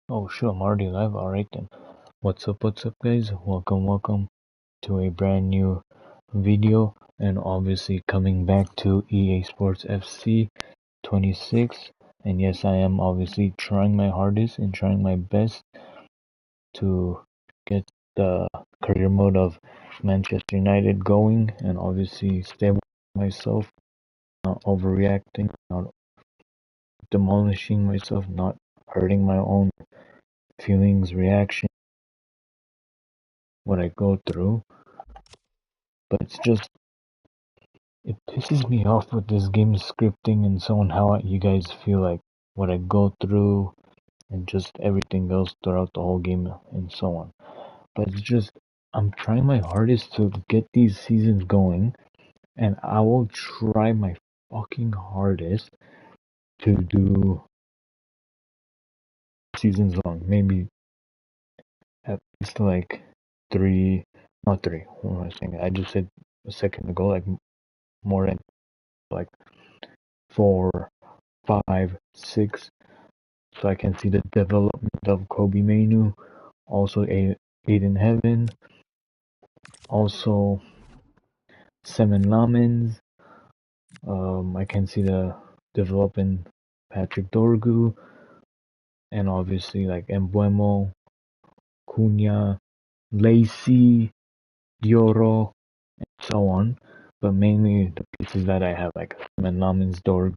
Oh sure, I'm already live. Alright then. What's up guys? Welcome to a brand new video, and obviously coming back to EA Sports FC 26. And yes, I am obviously trying my hardest and trying my best to get the career mode of Manchester United going, and obviously stay with myself, not overreacting, not demolishing myself, not hurting my own feelings, reaction, what I go through. But it's just, it pisses me off with this game scripting and so on, how you guys feel like what I go through and just everything else throughout the whole game and so on. But it's just, I'm trying my hardest to get these seasons going, and I will try my fucking hardest to do seasons long. Maybe at least like three, not three, what am I saying? I just said a second ago, like more than like 4, 5, 6, so I can see the development of Kobe Mainu, also Aiden Heaven, also Seven Lamens. I can see the development Patrick Dorgu, and obviously like Embuemo, Cunha, Lacey, Dioro, and so on. But mainly the pieces that I have, like Seven Lamens, Dorgu,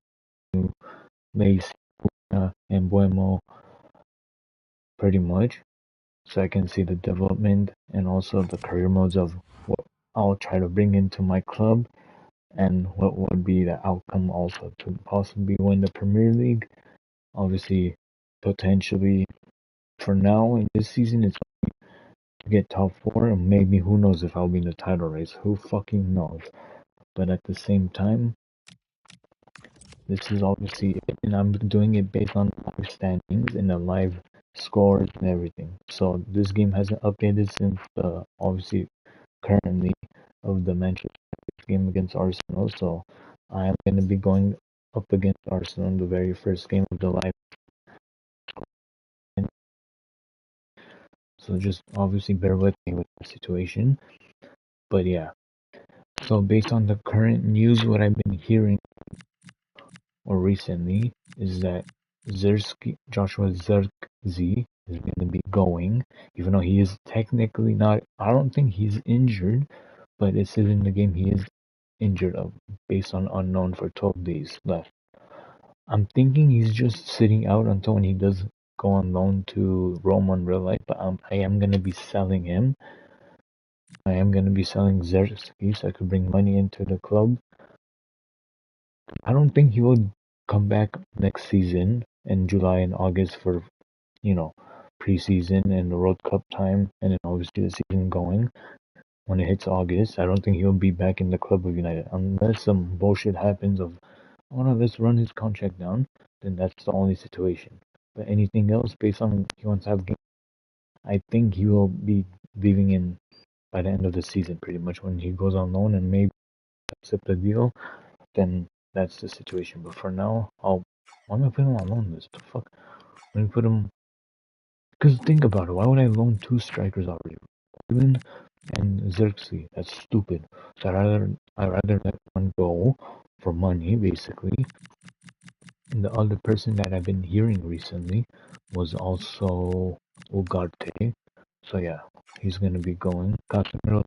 Lacey, Cunha, Embuemo, pretty much. So I can see the development and also the career modes of what I'll try to bring into my club, and what would be the outcome also to possibly win the Premier League. Obviously, potentially for now in this season, it's to get top four, and maybe who knows if I'll be in the title race. Who fucking knows? But at the same time, this is obviously, and I'm doing it based on live standings and the live scores and everything. So this game hasn't updated since obviously currently of the Manchester game against Arsenal. So I am going to be going up against Arsenal in the very first game of the live. So just obviously bear with me with the situation. But yeah. So based on the current news, what I've been hearing or recently is that Joshua Zirkzee is going to be going, even though he is technically not. I don't think he's injured, but it says in the game he is injured of based on unknown for 12 days left. I'm thinking he's just sitting out until when he does go on loan to Rome in real life, but I am going to be selling him. I am going to be selling Zerski so I could bring money into the club. I don't think he will come back next season in July and August for, you know, preseason and the World Cup time, and then obviously the season going. When it hits August, I don't think he'll be back in the club of United unless some bullshit happens of, oh no, let's run his contract down. Then that's the only situation. But anything else, based on he wants to have games, I think he will be leaving in by the end of the season, pretty much when he goes on loan and maybe accept the deal. Then that's the situation. But for now, why am I putting him on loan list? The fuck? Let me put him. Because think about it. Why would I loan two strikers already? Ruben and Xerxes. That's stupid. So I rather let one go for money, basically. And the other person that I've been hearing recently was also Ugarte. So yeah, he's gonna be going. Casemiro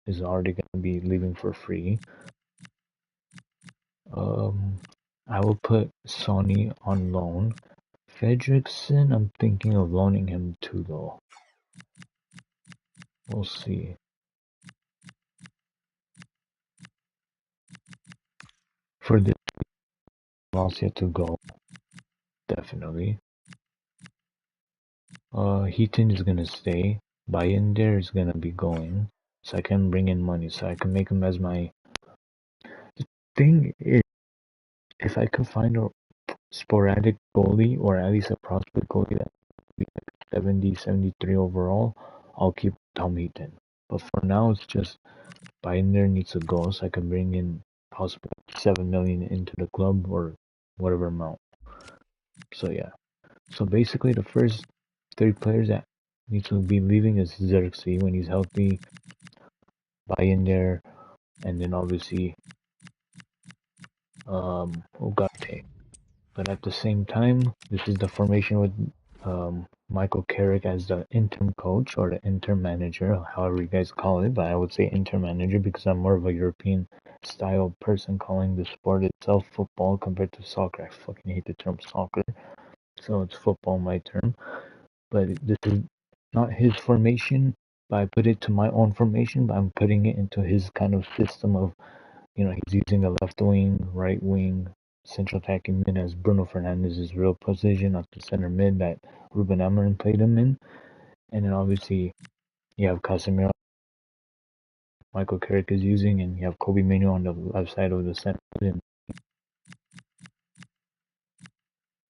is already gonna be leaving for free. Um, I will put Sonny on loan. Fredrickson, I'm thinking of loaning him too, though. We'll see. For this, Malacia to go, definitely. Heaton is gonna stay. Bayender is gonna be going, so I can bring in money, so I can make him as my. The thing is, if I could find a sporadic goalie, or at least a prospect goalie that would be like 70, 73 overall, I'll keep Tom Heaton. But for now, it's just Binder needs to go, so I can bring in possibly 7 million into the club or whatever amount. So yeah. So basically, the first three players that need to be leaving is Xerxes when he's healthy, buy in there, and then obviously Ugarte. But at the same time, this is the formation with Michael Carrick as the interim coach or the interim manager, however you guys call it. But I would say interim manager because I'm more of a European style person calling the sport itself football compared to soccer. I fucking hate the term soccer, so it's football my term. But this is not his formation. But I put it to my own formation, but I'm putting it into his kind of system of, he's using a left wing, right wing, central attacking mid as Bruno Fernandez's real position at the center mid that Ruben Amorim played him in. And then obviously you have Casemiro, Michael Carrick is using, and you have Kobe Mino on the left side of the center. And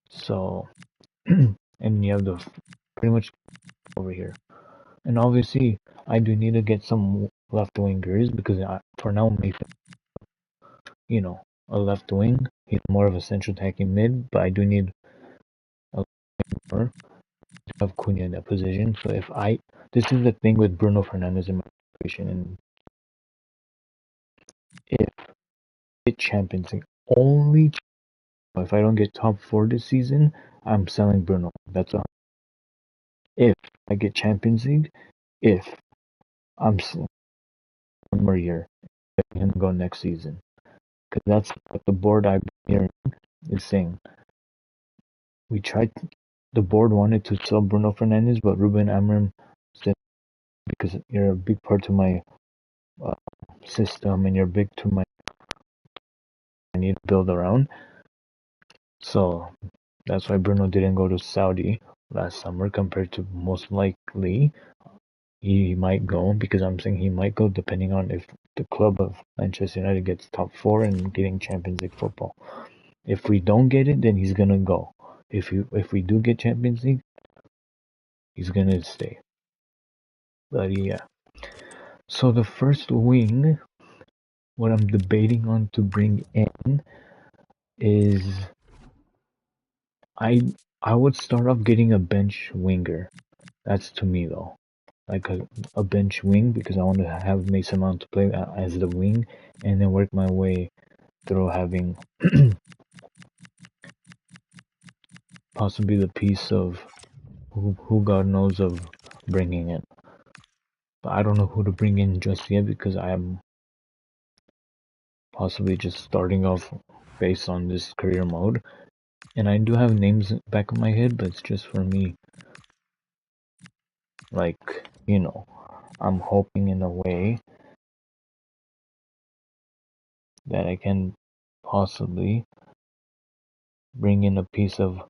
so, and you have the pretty much over here. And obviously, I do need to get some left wingers because for now, Mason, a left wing. He's more of a central attacking mid, but I do need a more of Cunha in that position. So this is the thing with Bruno Fernandes in my situation, and if it Champions League only, if I don't get top four this season, I'm selling Bruno. That's all. If I get Champions League, if I'm one more year, letting him go next season, because that's what the board I've been hearing is saying. We tried. The board wanted to sell Bruno Fernandes, but Ruben Amorim said, because you're a big part of my uh, system and you're big to my, I need to build around. So that's why Bruno didn't go to Saudi last summer compared to most likely he might go, because I'm saying he might go depending on if the club of Manchester United gets top four and getting Champions League football. If we don't get it, then he's gonna go. If we do get Champions League, he's gonna stay. But yeah. So the first wing, what I'm debating on to bring in is I would start off getting a bench winger. That's to me though, like a bench wing, because I want to have Mason Mount to play as the wing, and then work my way through having possibly the piece of who God knows of bringing in. But I don't know who to bring in just yet because I am possibly just starting off based on this career mode. And I do have names back of my head, but it's just for me. Like, I'm hoping in a way that I can possibly bring in a piece of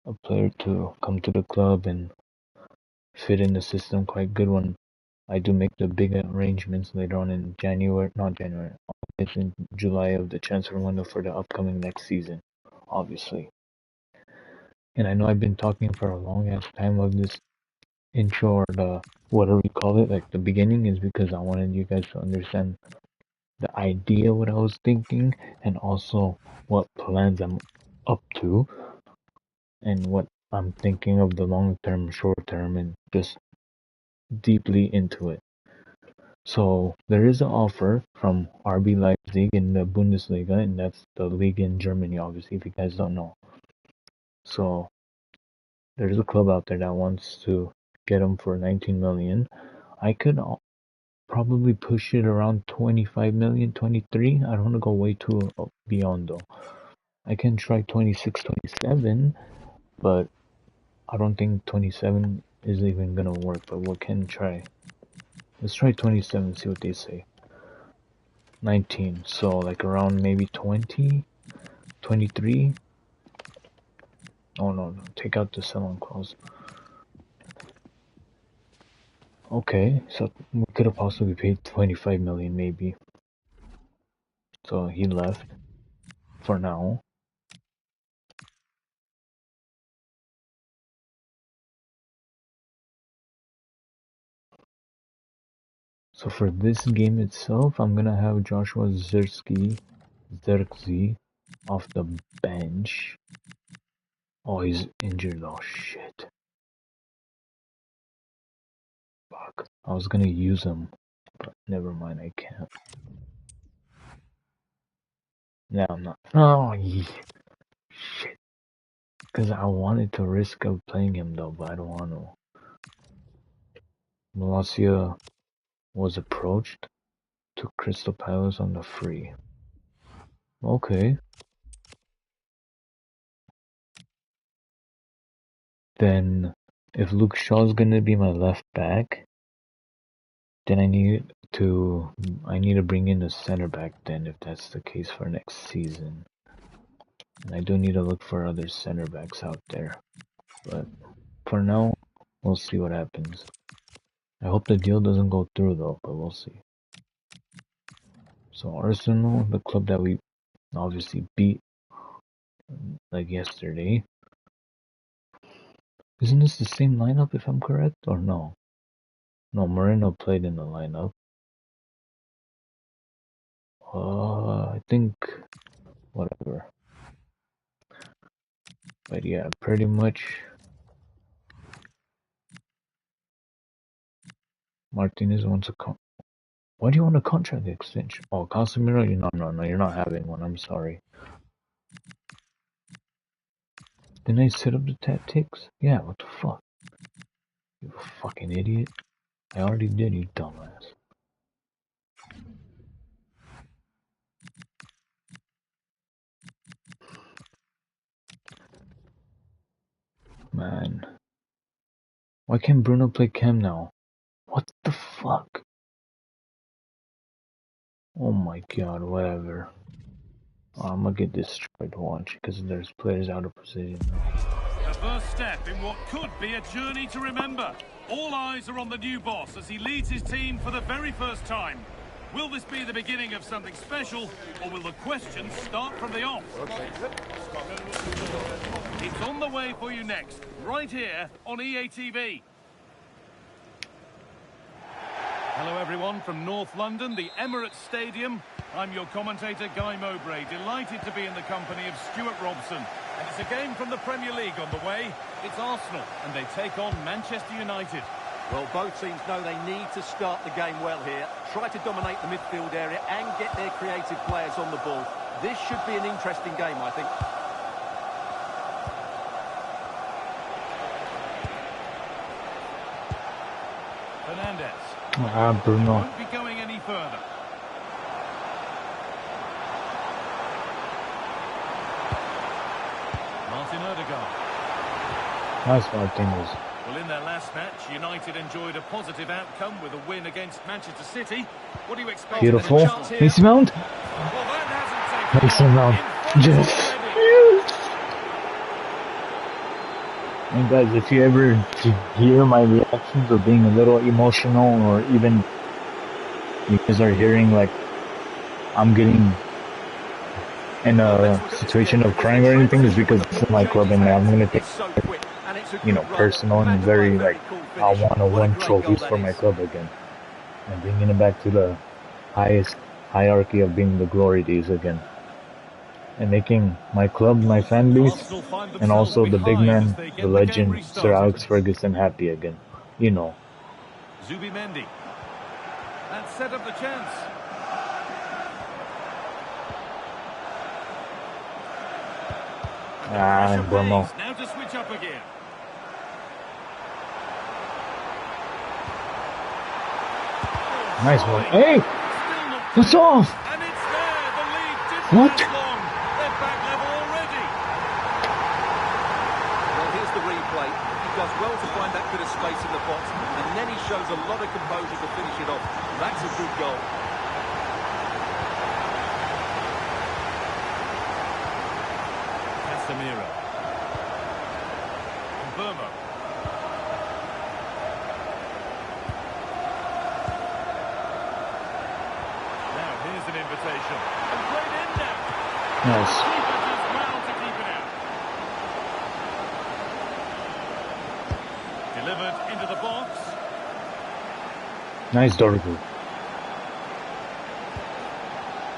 a player to come to the club and fit in the system quite good when I do make the big arrangements later on in not January, August and July of the transfer window for the upcoming next season, obviously. And I know I've been talking for a long ass time of this intro or the whatever you call it, like the beginning, is because I wanted you guys to understand the idea, what I was thinking, and also what plans I'm up to, and what I'm thinking of the long term, short term, and just deeply into it. So there is an offer from RB Leipzig in the Bundesliga, and that's the league in Germany, obviously, if you guys don't know. So there's a club out there that wants to get him for 19 million. I could probably push it around 25 million, 23. I don't want to go way too beyond though. I can try 26, 27, but I don't think 27 is even gonna work, but we can try. Let's try 27, see what they say. 19, so like around maybe 20, 23. Oh no, take out the sell-on clause. Okay, so we could have possibly paid 25 million maybe. So he left for now. So for this game itself, I'm gonna have Joshua Zirkzee off the bench. Oh, he's injured. Oh shit. Fuck. I was gonna use him, but never mind, I can't. No, I'm not. Oh, shit. Because I wanted to risk of playing him though, but I don't want to. Malacia was approached to Crystal Palace on the free. Okay. Then, if Luke Shaw's gonna be my left back, then I need to bring in a center back then, if that's the case for next season. And I do need to look for other center backs out there. But for now, we'll see what happens. I hope the deal doesn't go through though, but we'll see. So Arsenal, the club that we obviously beat like yesterday. Isn't this the same lineup if I'm correct, or no? No, Moreno played in the lineup. I think whatever. But yeah, pretty much Martinez wants a why do you want a contract extension? Oh, Casemiro, no, you're not having one. I'm sorry. Didn't I set up the tactics? Yeah, what the fuck? You fucking idiot. I already did, you dumbass. Man. Why can't Bruno play Chem now? What the fuck? Oh my god, whatever. I'm gonna get destroyed, watch, because there's players out of position now. The first step in what could be a journey to remember. All eyes are on the new boss as he leads his team for the very first time. Will this be the beginning of something special, or will the questions start from the off? It's on the way for you next, right here on EA TV. Hello everyone from North London, the Emirates Stadium. I'm your commentator, Guy Mowbray, delighted to be in the company of Stuart Robson. And it's a game from the Premier League on the way. It's Arsenal, and they take on Manchester United. Well, both teams know they need to start the game well here. Try to dominate the midfield area and get their creative players on the ball. This should be an interesting game, I think. Fernandez. Bruno. Won't be going any further. Martin Odegaard. Nice Martinez. Well, in their last match, United enjoyed a positive outcome with a win against Manchester City. What do you expect? Beautiful. Mason Mount. Well, that hasn't taken Mason Mount. Yes. And guys, if you ever hear my reactions of being a little emotional, or even you guys are hearing like I'm getting in a situation of crying or anything, is because this is my club and I'm gonna take it, personal and very like I want to win trophies for my club again and bringing it back to the highest hierarchy of being the glory days again. And making my club, my fan base, and also the big man, the legend, Sir Alex Ferguson happy again. You know. Zubimendi. That set up the chance. Burmo. Now to switch up again. Nice one. Hey! What's off? And it's there. The lead didn't What? last long. They're back level already. Well, here's the replay. He does well to find that bit of space in the box, and then he shows a lot of composure to finish it off. That's a good goal. Casemiro. Burmo. Now here's an invitation. And played in now. Nice. Keeper does well to keep it out. Delivered into the box. Nice Dorgu.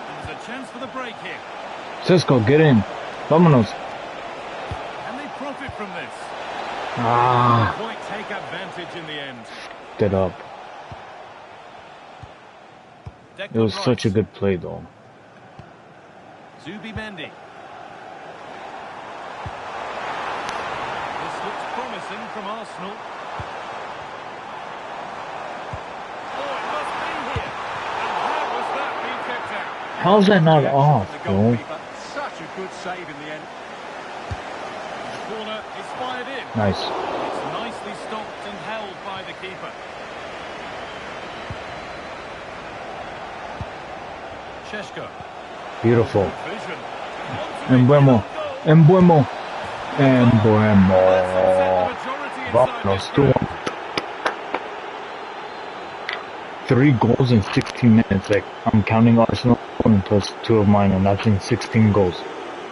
There's a chance for the break here. Cisco, get in. Vámonos. Can they profit from this? Ah. Quite take advantage in the end. Get up. It was such a good play, though. Zubimendi. This looks promising from Arsenal. Oh, it must be here. And how was that being kept out? How's that not off, bro? Such a good save in the end. The corner is fired in. Nice. It's nicely stopped and held by the keeper. Sheshko. Beautiful. Vision. Embuemo. Embuemo. Embuemo. Majority Vámonos, 2-1. 3 goals in 16 minutes. Like, I'm counting Arsenal plus 2 of mine, and that's in 16 goals.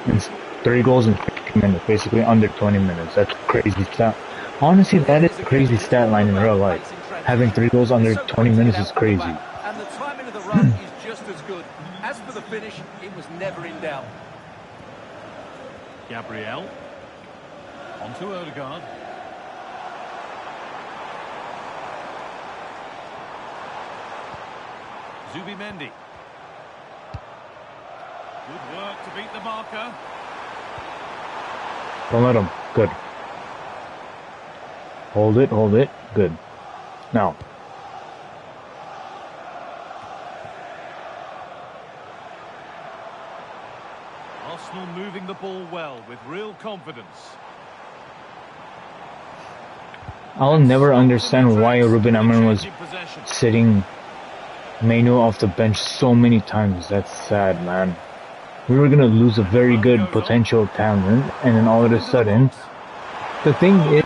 And 3 goals in 16 minutes, basically under 20 minutes. That's crazy stat. Honestly, that is a crazy stat line in real life. Having 3 goals under 20 minutes is crazy. And the timing of the run is just as good. As for the finish, it was never in doubt. Gabriel. On to Odegaard. Zubimendi. Good work to beat the marker. Don't let him. Good. Hold it, hold it. Good. Now. Arsenal moving the ball well with real confidence. I'll never understand why Ruben Amorim was sitting Mainu off the bench so many times. That's sad, man. We were gonna lose a very good potential talent, and then all of a sudden, the thing is,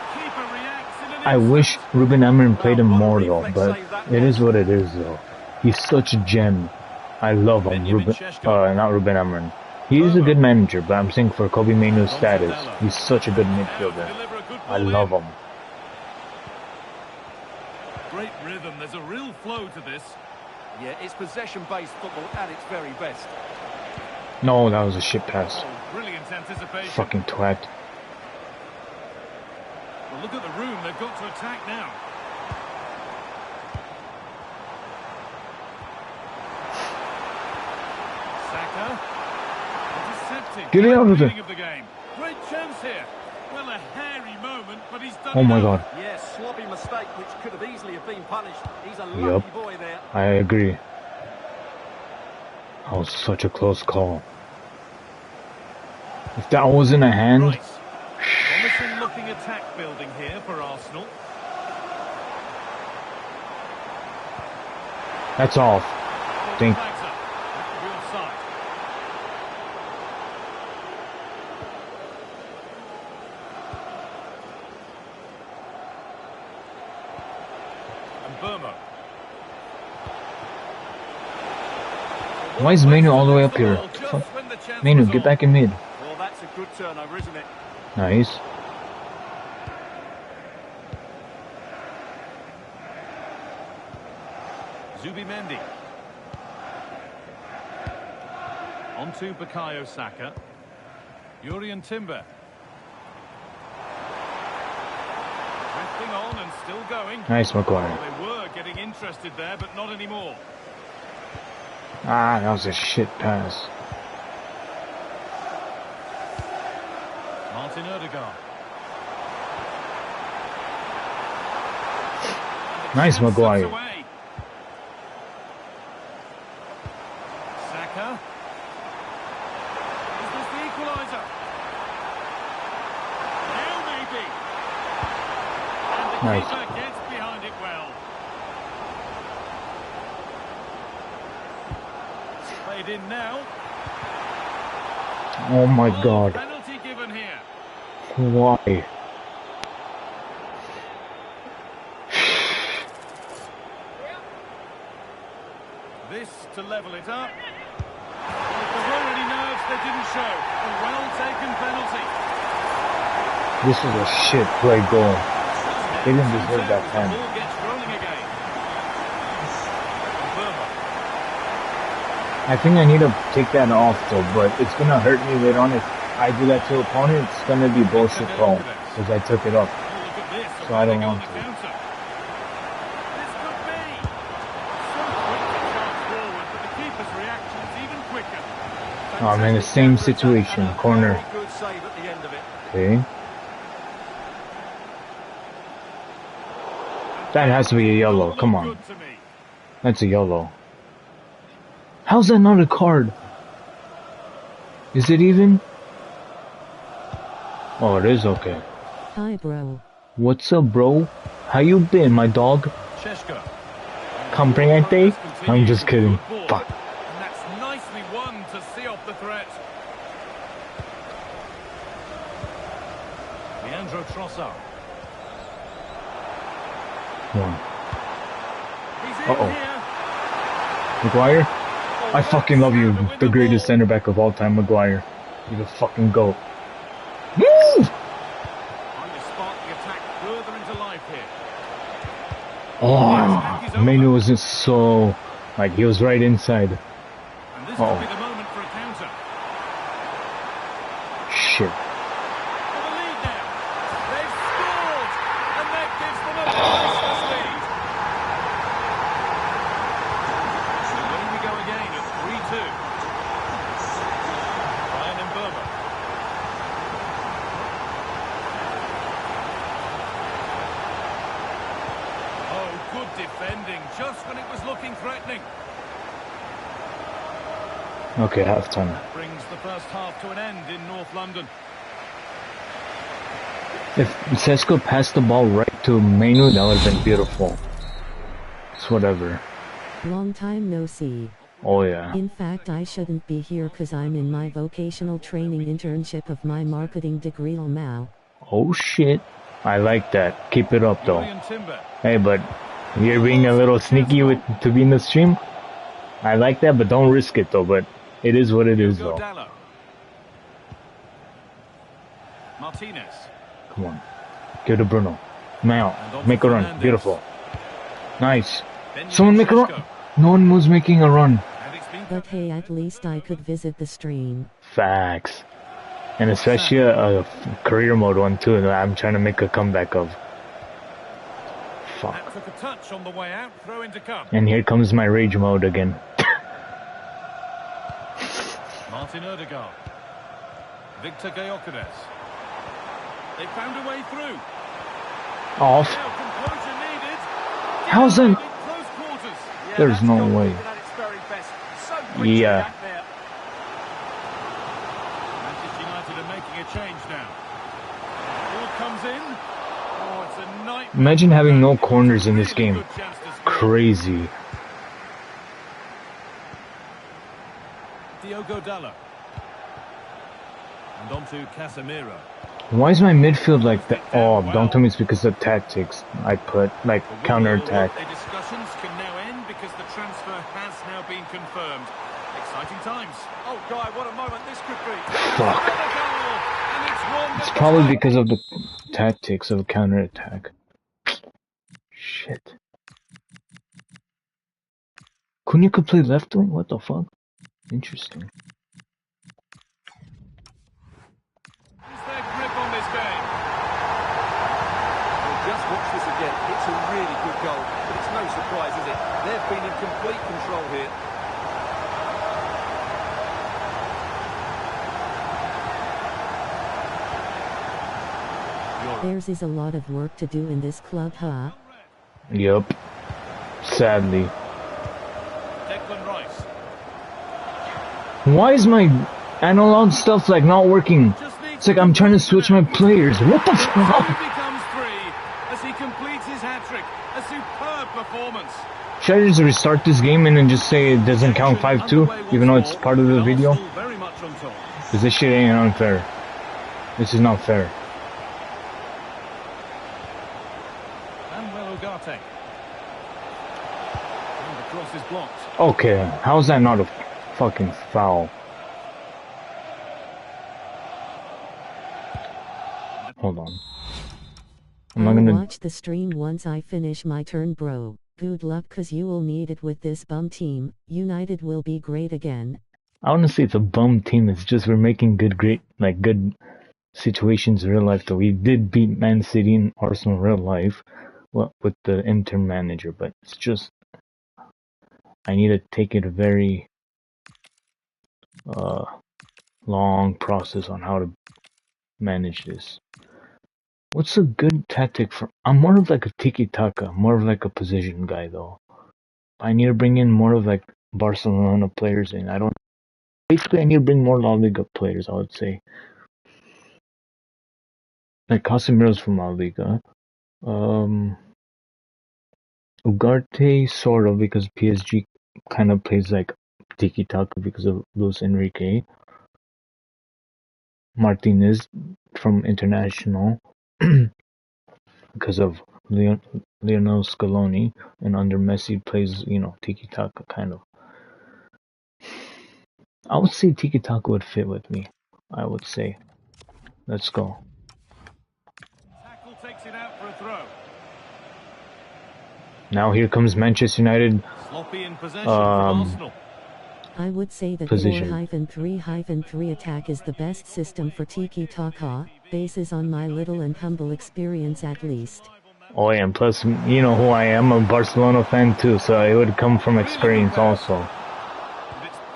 I wish Ruben Amorim played him more though, but it is what it is though. He's such a gem. I love him, not Ruben Amorim. He is a good manager, but I'm saying for Kobe Mainoo's status, he's such a good midfielder. I love him. Great rhythm, there's a real flow to this. Yeah, it's possession-based football at its very best. No, that was a shit pass. Oh, brilliant anticipation. Fucking twat. Well, look at the room, they've got to attack now. Saka. Intercepted. Get out of there. Of the game. Great chance here. Well, a hairy moment, but he's done Oh my god. Yes, sloppy mistake, which could have easily have been punished. He's a lucky boy there. I agree. That was such a close call. If that wasn't a hand... Right. Promising looking attack building here for Arsenal. That's off. I think. Why is Mainu all the way up here? Mainu, get back in mid. Well, that's a good turnover, isn't it? Nice. Zubimendi. On to Bukayo Saka. Urian Timber. Drifting on and still going. Nice, Maguire. They were getting interested there, but not anymore. Ah, that was a shit pass. Martin Odegaard. Nice, Maguire. Saka. Is this the equaliser? Now maybe. And the Nice. keeper gets behind it well. Played in now. Oh my god. Penalty given here. Why? This to level it up. If there were any nerves, they didn't show. A well-taken penalty. This is a shit play goal. They didn't deserve that pen. The ball gets rolling again. Burma. I think I need to take that off though, but it's gonna hurt me later on if I do that to opponent. It's gonna be bullshit call because I took it off. Oh, look at this. So I don't They go want on the to. counter. This could be. So quick to charge forward, but Oh, I'm in the same situation. Corner. Good save at the end of it. Okay. That has to be a yellow. Come on. That's a yellow. How's that not a card? Is it even? Oh, it is okay. Hi, bro. What's up, bro? How you been, my dog? Comprende? I'm just kidding. Fuck. And that's nicely won to see off the threat. Leandro Trossard. Come on. He's in here. Maguire? I fucking love you, the greatest center back of all time, Maguire. You're the fucking GOAT. Move! Trying to spark the attack further into life here. Oh, Manu wasn't so... Like, he was right inside. And this could be the moment for a counter. Shit. For the lead now. They've scored! And that gives them a priceless lead. So away we go again at 3-2. Ryan and Berber. Oh, good defending, just when it was looking threatening. Okay, halftime. Brings the first half to an end in North London. If Sesko passed the ball right to Manu, that would have been beautiful. It's whatever. Long time no see. Oh yeah. In fact, I shouldn't be here cause I'm in my vocational training internship of my marketing degree now. Oh shit. I like that. Keep it up though. Julian Timber. Hey, but you're being a little sneaky with to be in the stream. I like that, but don't risk it though. But it is what it is though. Dallo. Martinez. Come on. Give it to Bruno. Now, make a run. Beautiful. Nice. Someone make a run. No one was making a run. But hey, at least I could visit the stream. Facts. And especially a career mode one too that I'm trying to make a comeback of. Fuck. That took a touch on the way out. Throw in to come. And here comes my rage mode again. Martin Odegaard. Victor Gyökeres. They found a way through. Off. Now composure needed. How's that? Close quarters. Yeah, There's that's no goal way. keeping at its very best. So quick to Yeah. react there. Manchester United are making a change now. Ball comes in. Oh, it's a nightmare. Imagine having no corners in this Really game. good chance to score. Crazy. Diogo Dallo. And on to Casemiro. Why is my midfield like that? Oh, don't tell me it's because of tactics I put, like counter-attack. The discussions can now end because the transfer has now been confirmed. Exciting times. Oh, Guy, what a moment this could be. Fuck. And a goal, and it's one It's that probably the because of the tactics of counter-attack. Shit. Cunha could play left wing? What the fuck? Interesting. Is their grip on this game? Well, just watch this again. It's a really good goal, but it's no surprise, is it? They've been in complete control here. Theirs is a lot of work to do in this club, huh? Yup. Sadly. Declan Rice. Why is my analog stuff like not working? Just needs It's like I'm trying to switch my players. What the fuck? He becomes three as he completes his hat-trick. A superb performance. Should I just restart this game and then just say it doesn't count 5-2, even though it's part of the video? Arsenal very much on top. Because this shit ain't unfair. This is not fair. Manuel Ugarte. And the cross is blocked. Okay, how's that not a fucking foul? Hold on. I'm not I'll gonna... watch the stream once I finish my turn, bro. Good luck cause you will need it with this bum team. United will be great again. I wanna say it's a bum team, it's just we're making good situations in real life though. We did beat Man City and Arsenal in real life, well, with the interim manager, but it's just... I need to take it very... long process on how to manage this. What's a good tactic for? I'm more of like a tiki-taka, more of like a position guy though. I need to bring in more of like Barcelona players in. I don't. Basically, I need to bring more La Liga players. I would say like Casemiro's from La Liga. Um, Ugarte sort of because PSG kind of plays like tiki-taka because of Luis Enrique. Martinez from International because of Lionel Scaloni, and under Messi plays, tiki-taka kind of. I would say tiki-taka would fit with me. I would say. Let's go. Tackle takes it out for a throw. Now here comes Manchester United. Sloppy in possession from Arsenal. I would say that Position. 4-3-3 attack is the best system for tiki-taka, bases on my little and humble experience at least. Oh yeah, and plus, you know who I am, a Barcelona fan too, so it would come from experience also.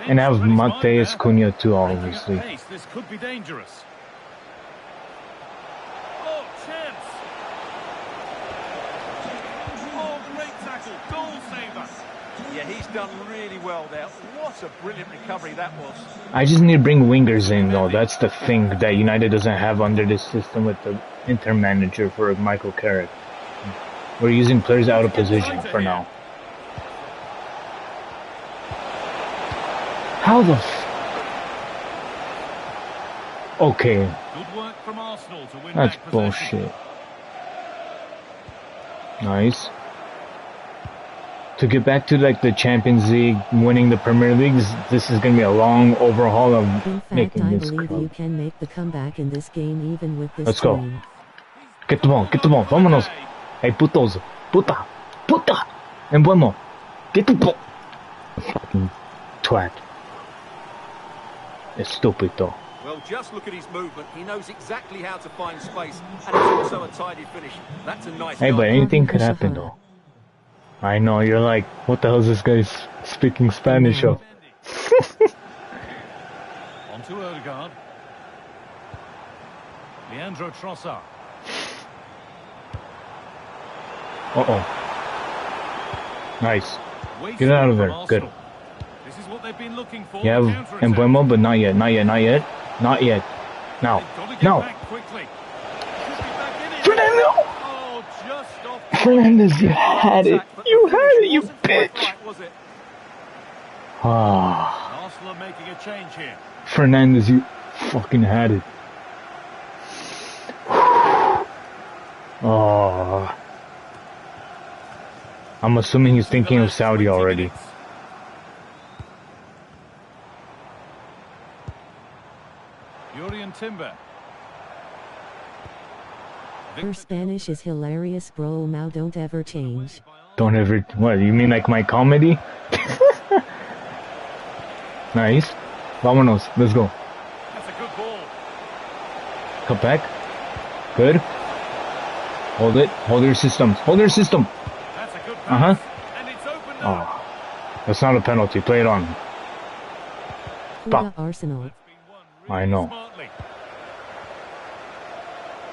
And I have Mateus Cunha too, obviously. This could be dangerous. Oh, chance! Oh, great tackle, goal saver. Yeah, he's done really well there. What a brilliant recovery that was. I just need to bring wingers in though. That's the thing that United doesn't have under this system with the Inter manager for Michael Carrick. We're using players out of position for now. How the Okay. Good work from Arsenal to win That's back bullshit. Nice. To get back to like the Champions League, winning the Premier League, this is gonna be a long overhaul of In fact, making I this believe club. you can make the comeback in this game even with this Let's go. team. Get the ball, vámonos. Hey putos, puta, and one more. Get the ball. Fucking twat. Estúpido. Well, just look at his movement. He knows exactly how to find space, and it's also a tidy finish. That's a nice Hey, goal. but anything could happen though. I know, you're like, what the hell is this guy speaking Spanish of? On to Odegaard. Leandro Trossard. Uh-oh. Nice. Get it out of there. Good. This is what they've been looking for. You have Embuemo, but not yet. Not yet. Now. Quickly. Fernando! Oh, just off. Fernandez, you had it. You had it, you bitch. Right, was it? Ah. Arsenal are making a change here. Fernandez, you fucking had it. Oh. I'm assuming he's thinking of Saudi already. Timber. Her Spanish is hilarious, bro. Now don't ever change. Don't ever. What? You mean like my comedy? Nice. Vámonos. Let's go. That's a good ball. Cut back. Good. Hold it. Hold your systems. Hold your system. That's a good pass. And it's opened up. Oh. That's not a penalty. Play it on. Arsenal. I know.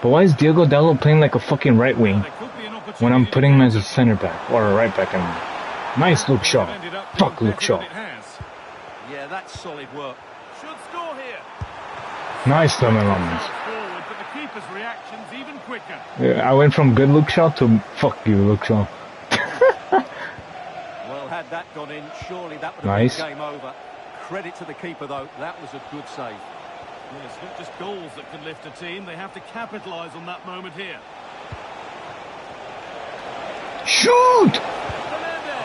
But why is Diego Dallo playing like a fucking right wing when I'm putting him as a center back or a right back? Nice Luke Shaw. Fuck Luke Shaw. Yeah, that's solid work. Should score here. Nice Lemon Romans. Forward, but the keeper's reaction's even quicker. Yeah, I went from good Luke Shaw to fuck you, Luke Shaw. Well, had that gone in, surely that would have Nice. been game over. Credit to the keeper, though. That was a good save. Yes, not just goals that can lift a team. They have to capitalise on that moment here. Shoot!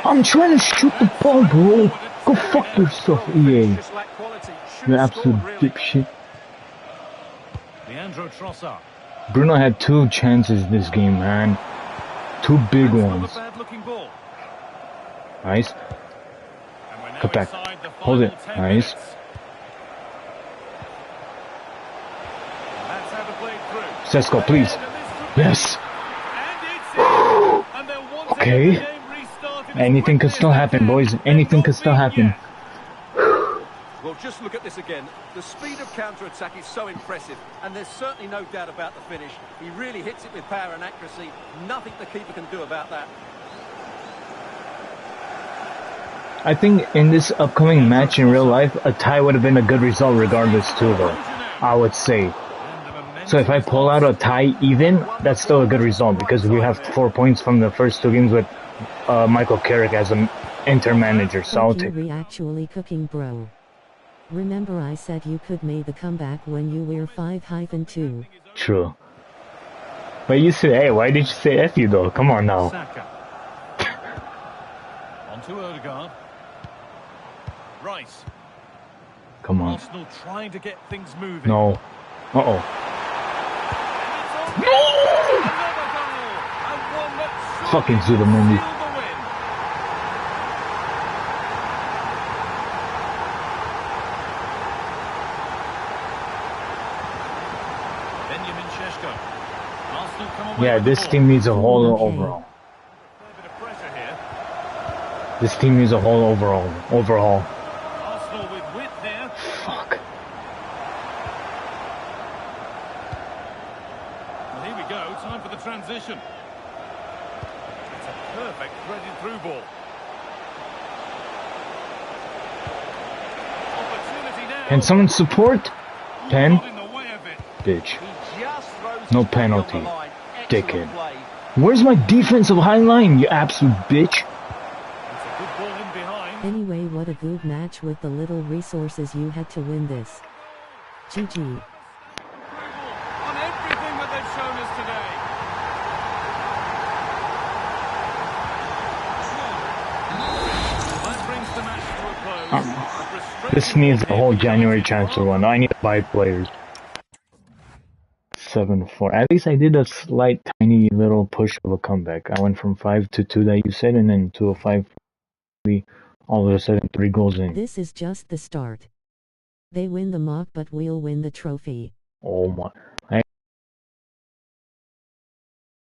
I'm trying to shoot the ball, bro. Go fuck yourself, EA. You absolute dipshit. Leandro Trossard. Bruno had 2 chances this game, man. 2 big ones. Nice. Cut back. Hold it. Nice. Sesko, please. Yes. Okay. Anything could still happen, boys. Anything could still happen. Well, just look at this again. The speed of counter-attack is so impressive, and there's certainly no doubt about the finish. He really hits it with power and accuracy. Nothing the keeper can do about that. I think in this upcoming match in real life, a tie would have been a good result regardless too, though. I would say. So if I pull out a tie even, that's still a good result because we have 4 points from the first 2 games with Michael Carrick as an Inter manager. So I'll take. We're actually cooking, bro. Remember I said you could make the comeback when you were 5-2. True. But you said, hey, why did you say F you though? Come on now. On to Odegaard. Rice. Come on. Arsenal trying to get things moving. No. Uh-oh. No! Fucking Zubimendi. Yeah, this team needs a whole overhaul. This team needs a whole overhaul. Arsenal with width here. Fuck. Well, here we go. Time for the transition. It's a perfect threaded through ball. Opportunity now. Can someone support? Pen? Not in the way of it. Bitch. He just throws No his body on the penalty. line. Dickhead. Excellent play. Where's my defensive high line, you absolute bitch? It's a good ball in behind. Anyway, what a good match with the little resources you had to win this. GG. On everything that they've shown us today. That brings the match to a close. This needs a whole January transfer one. I need to buy players. 7-4. At least I did a slight, tiny little push of a comeback. I went from 5-2 that you said, and then to a 5-3. All of a sudden, 3 goals in. This is just the start. They win the mock, but we'll win the trophy. Oh my!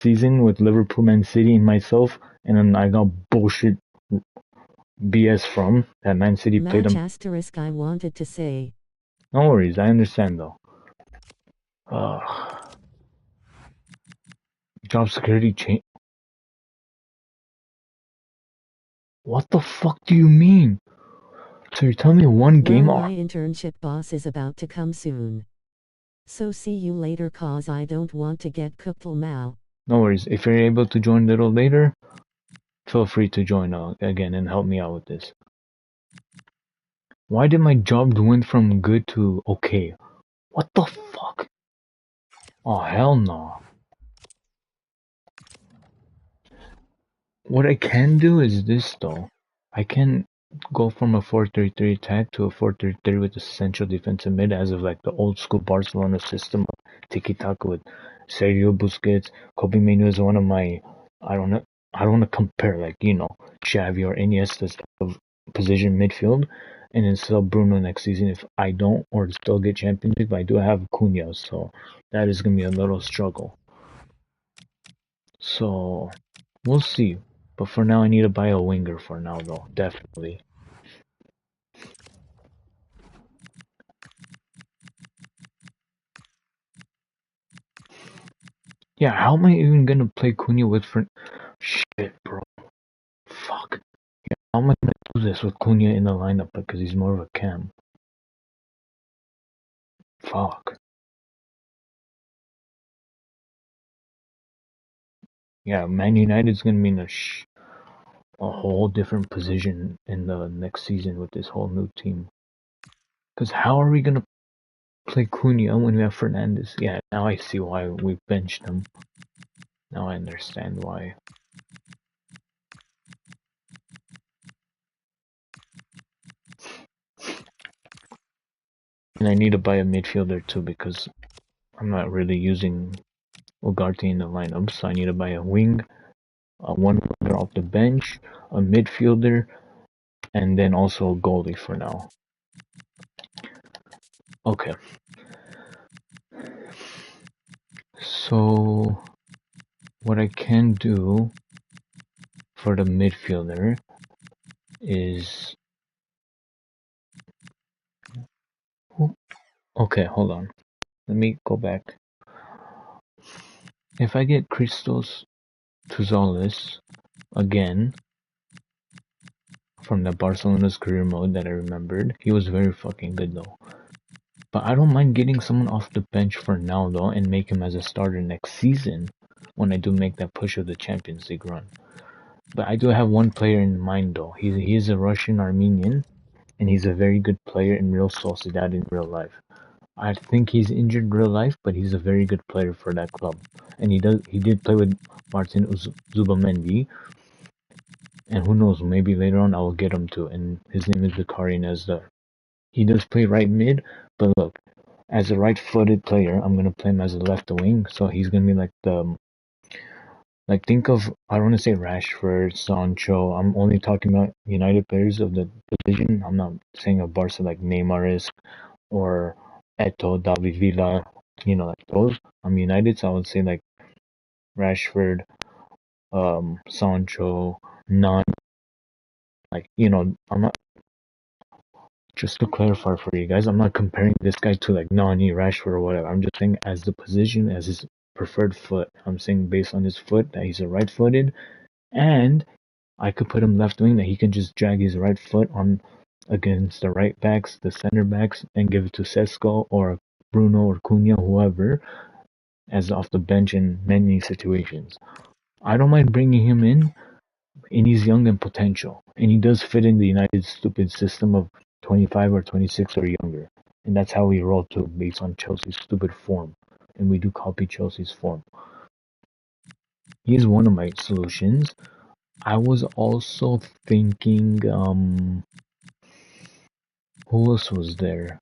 Season with Liverpool, Man City, and myself, and then I got bullshit BS from that Man City played them. Asterisk I wanted to say. No worries, I understand though. Job security change. What the fuck do you mean? So you're telling me one game Well, off? my internship boss is about to come soon. So see you later, cause I don't want to get cooked now. No worries. If you're able to join a little later, feel free to join again and help me out with this. Why did my job went from good to okay? What the fuck? Oh, hell no. What I can do is this though. I can go from a 4-3-3 attack to a 4-3-3 with a central defensive mid as of like the old school Barcelona system of tiki-taka with Sergio Busquets. Kobe Menu is one of my, I don't want to compare like, you know, Xavi or Iniesta's type of position midfield, and then sell Bruno next season if I don't, or still get Champions League, but I do have Cunha, so that is going to be a little struggle. So, we'll see. But for now, I need to buy a winger for now, though. Definitely. Yeah, how am I even gonna play Cunha with shit, bro. Fuck. Yeah, how am I gonna do this with Cunha in the lineup because he's more of a cam? Fuck. Yeah, Man United's gonna be in a whole different position in the next season with this whole new team. Because how are we gonna play Cunha when we have Fernandes? Yeah, now I see why we benched him. Now I understand why. And I need to buy a midfielder too because I'm not really using Ugarte in the lineup, so I need to buy a wing, one winger off the bench, a midfielder, and then also a goalie for now. Okay. So what I can do for the midfielder is Okay, hold on. Let me go back. If I get Christos Tuzales again from the Barcelona's career mode that I remembered, he was very fucking good though. But I don't mind getting someone off the bench for now though and make him as a starter next season when I do make that push of the Champions League run. But I do have one player in mind though. He is a Russian Armenian and he's a very good player in Real Sociedad in real life. I think he's injured in real life, but he's a very good player for that club. And he did play with Martin Zubamendi, and who knows, maybe later on I will get him too. And his name is Zakarian Ezdar. He does play right mid, but look, as a right-footed player, I'm gonna play him as a left wing, so he's gonna be like think of, I don't want to say Rashford, Sancho. I'm only talking about United players of the division. I'm not saying a Barca like Neymar is or Eto, David Villa, like those. I'm United, so I would say like Rashford, Sancho, Nani. Like, I'm not, just to clarify for you guys, I'm not comparing this guy to like Nani, Rashford, or whatever. I'm just saying as the position, as his preferred foot. I'm saying based on his foot that he's a right-footed, and I could put him left wing that he can just drag his right foot on against the right backs, the center backs, and give it to Sesko or Bruno or Cunha, whoever, as off the bench in many situations. I don't mind bringing him in, and he's young and potential, and he does fit in the United stupid system of 25 or 26 or younger, and that's how we roll too, based on Chelsea's stupid form, and we do copy Chelsea's form. He's one of my solutions. I was also thinking, who else was there?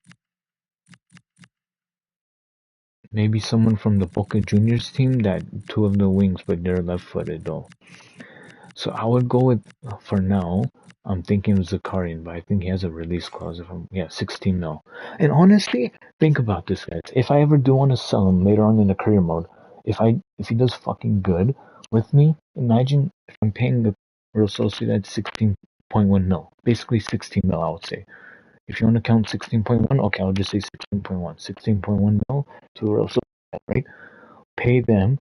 Maybe someone from the Boca Juniors team, that two of the wings, but they're left-footed though. So I would go with, for now, I'm thinking of Zakarian, but I think he has a release clause if 16 mil. And honestly, think about this, guys. If I ever do want to sell him later on in the career mode, if he does fucking good with me, imagine if I'm paying the Real Sociedad 16.1 mil. Basically 16 mil, I would say. If you want to count 16.1, okay, I'll just say 16.1. 16.1 mil to Real Sociedad, right? Pay them.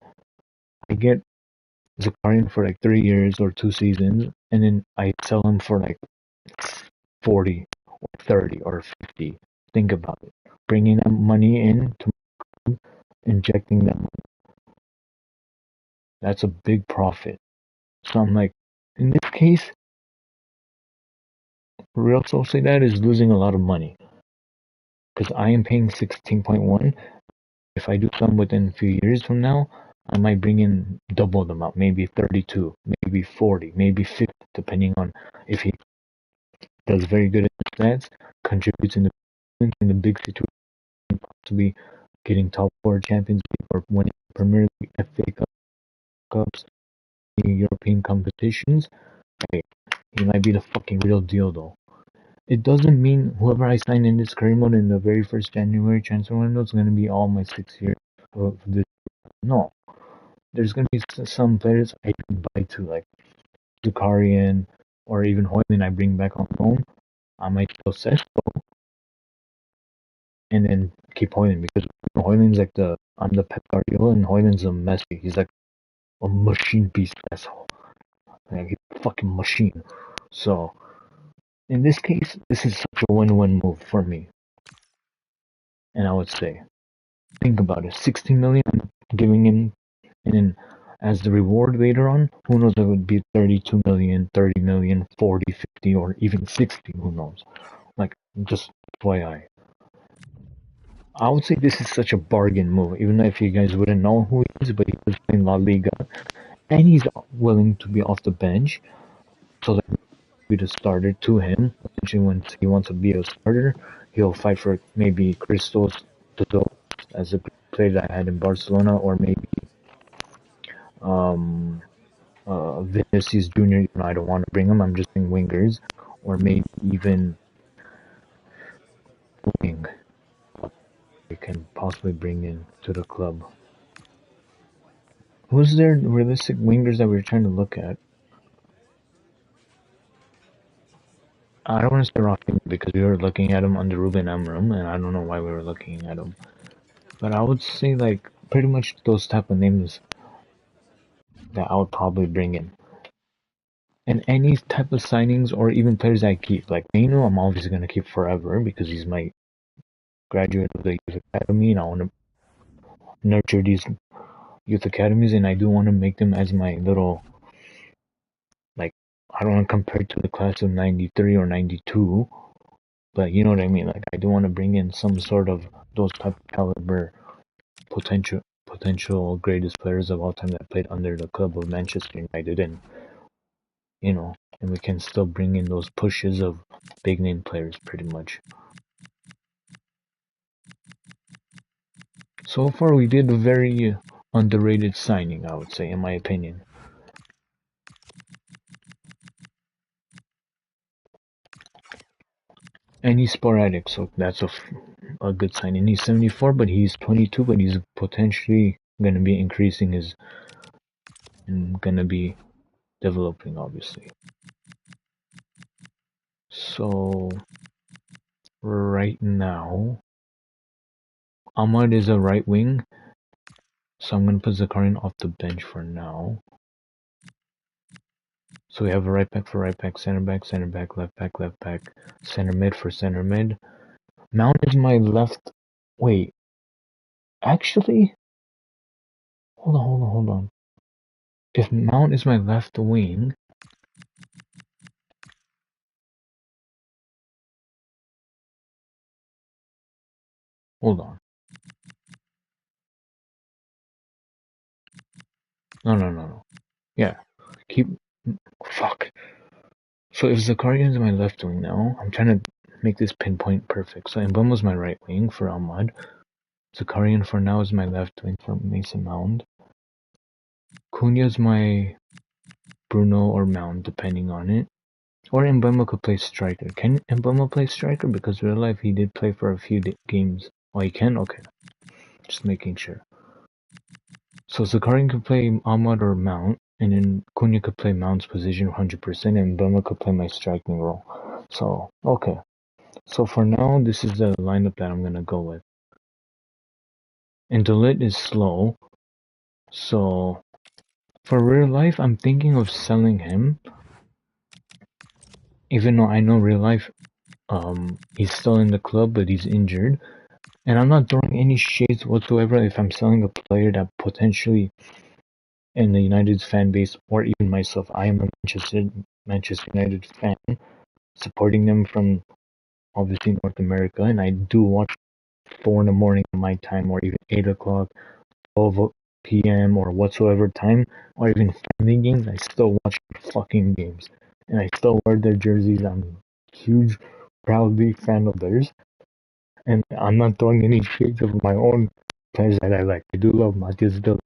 I get Zakarian for like 3 years or 2 seasons, and then I sell him for like 40 or 30 or 50. Think about it. Bringing that money in to injecting that money. That's a big profit. So I'm like, in this case, Real Sociedad is losing a lot of money because I am paying 16.1. If I do some within a few years from now, I might bring in double the amount, maybe 32, maybe 40, maybe 50, depending on if he does very good in the stats, contributes in the big situation, to be getting top four Champions League or winning Premier League, FA Cups, European competitions. Hey, he might be the fucking real deal though. It doesn't mean whoever I sign in this career mode in the very first January transfer window is going to be all my 6 years of this. No, there's going to be some players I can buy too, like Zakarian or even Hoyland I bring back on loan. I might sell Sesko and then keep Hoyland because Hoyland's like I'm the Pep Guardiola and Hoyland's a Messi. He's like a machine piece asshole. Like he's a fucking machine. So in this case, this is such a win-win move for me. And I would say, think about it. 16 million I'm giving him, and then as the reward later on, who knows, it would be 32 million, 30 million, 40, 50, or even 60, who knows. Like, just FYI. I would say this is such a bargain move, even if you guys wouldn't know who he is, but he was playing La Liga, and he's willing to be off the bench, so that be the starter to him. Eventually, once he wants to be a starter, he'll fight for maybe Christos as a player that I had in Barcelona, or maybe um, Vinicius Junior. I don't want to bring him. I'm just saying wingers, or maybe even wing. We can possibly bring in to the club. Who's there realistic wingers that we're trying to look at? I don't want to say Rafinha because we were looking at him under Ruben Amorim, and I don't know why we were looking at him. But I would say like pretty much those type of names that I would probably bring in. And any type of signings or even players I keep, like Maino, I'm obviously gonna keep forever because he's my graduate of the youth academy, and I want to nurture these youth academies, and I do want to make them as my little, like, I don't want to compare it to the class of 93 or 92, but you know what I mean. Like, I do want to bring in some sort of those type of caliber potential greatest players of all time that played under the club of Manchester United, and and we can still bring in those pushes of big name players pretty much. So far we did a very underrated signing, I would say, in my opinion. And he's sporadic, so that's a good sign. And he's 74, but he's 22, but he's potentially going to be increasing his and going to be developing, obviously. So right now, Ahmad is a right wing, so I'm going to put Zakarian off the bench for now. So we have a right back for right back, center back, left back, center mid for center mid. Mount is my left. Wait, actually, hold on. If Mount is my left wing, hold on. No. Yeah, keep. Fuck. So if Zakarian is my left wing now, I'm trying to make this pinpoint perfect. So Mbeumo's my right wing for Ahmad. Zakarian for now is my left wing for Mason Mount. Cunha's my Bruno or Mount, depending on it. Or Mbeumo could play striker. Can Mbeumo play striker? Because real life he did play for a few games. Oh, he can? Okay. Just making sure. So Zakarian could play Ahmad or Mount, and then Cunha could play Mount's position 100%, and Mbeumo could play my striking role. So, okay. So for now, this is the lineup that I'm going to go with. And Dalit is slow. So for real life, I'm thinking of selling him. Even though I know real life, he's still in the club, but he's injured. And I'm not throwing any shades whatsoever if I'm selling a player that potentially in the United's fan base, or even myself, I am a Manchester United fan, supporting them from obviously North America, and I do watch 4 in the morning my time, or even 8 o'clock, 12 p.m. or whatsoever time, or even family games. I still watch fucking games, and I still wear their jerseys. I'm huge, proudly fan of theirs, and I'm not throwing any shades of my own players that I like. I do love Matthias Dil,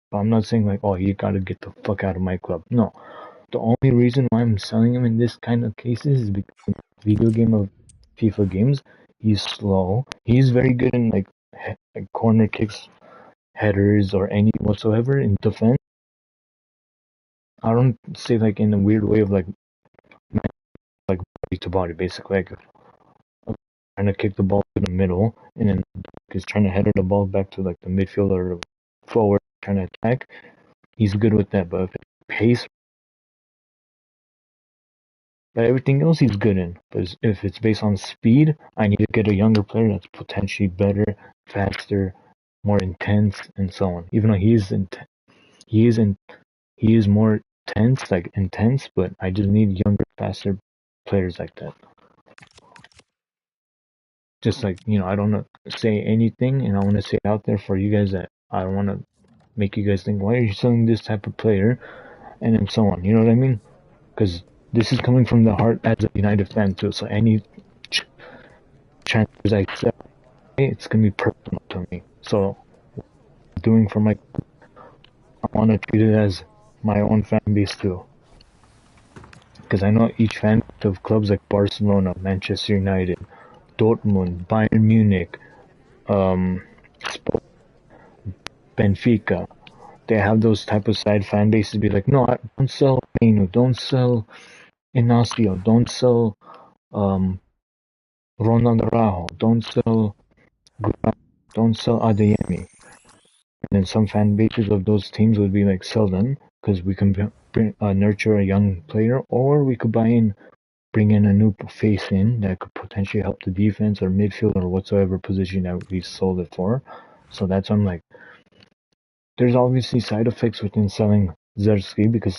but I'm not saying like, oh, you gotta get the fuck out of my club. No, the only reason why I'm selling him in this kind of cases is because in the video game of FIFA games, he's slow. He's very good in like corner kicks, headers, or any whatsoever in defense. I don't say like in a weird way of like body to body, basically like trying to kick the ball to the middle, and then he's trying to header the ball back to like the midfield or forward, trying to attack. He's good with that, but if it's pace, but everything else he's good in. But if it's based on speed, I need to get a younger player that's potentially better, faster, more intense, and so on. Even though he is more tense, like intense, but I just need younger, faster players like that. Just like, I don't want to say anything, and I want to say it out there for you guys that I don't want to make you guys think, why are you selling this type of player, and then so on. You know what I mean? Because this is coming from the heart as a United fan too. So any transfers I sell, it's gonna be personal to me. So doing for my, I want to treat it as my own fan base too. Because I know each fan of clubs like Barcelona, Manchester United, Dortmund, Bayern Munich, Benfica, they have those type of side fan bases be like, no, don't sell Mainu, don't sell Inacio, don't sell Ronald Araujo, don't sell Adeyemi. And then some fan bases of those teams would be like, sell them because we can nurture a young player, or we could bring in a new face in that could potentially help the defense or midfield or whatsoever position that we sold it for. So that's why I'm like, there's obviously side effects within selling Zersky because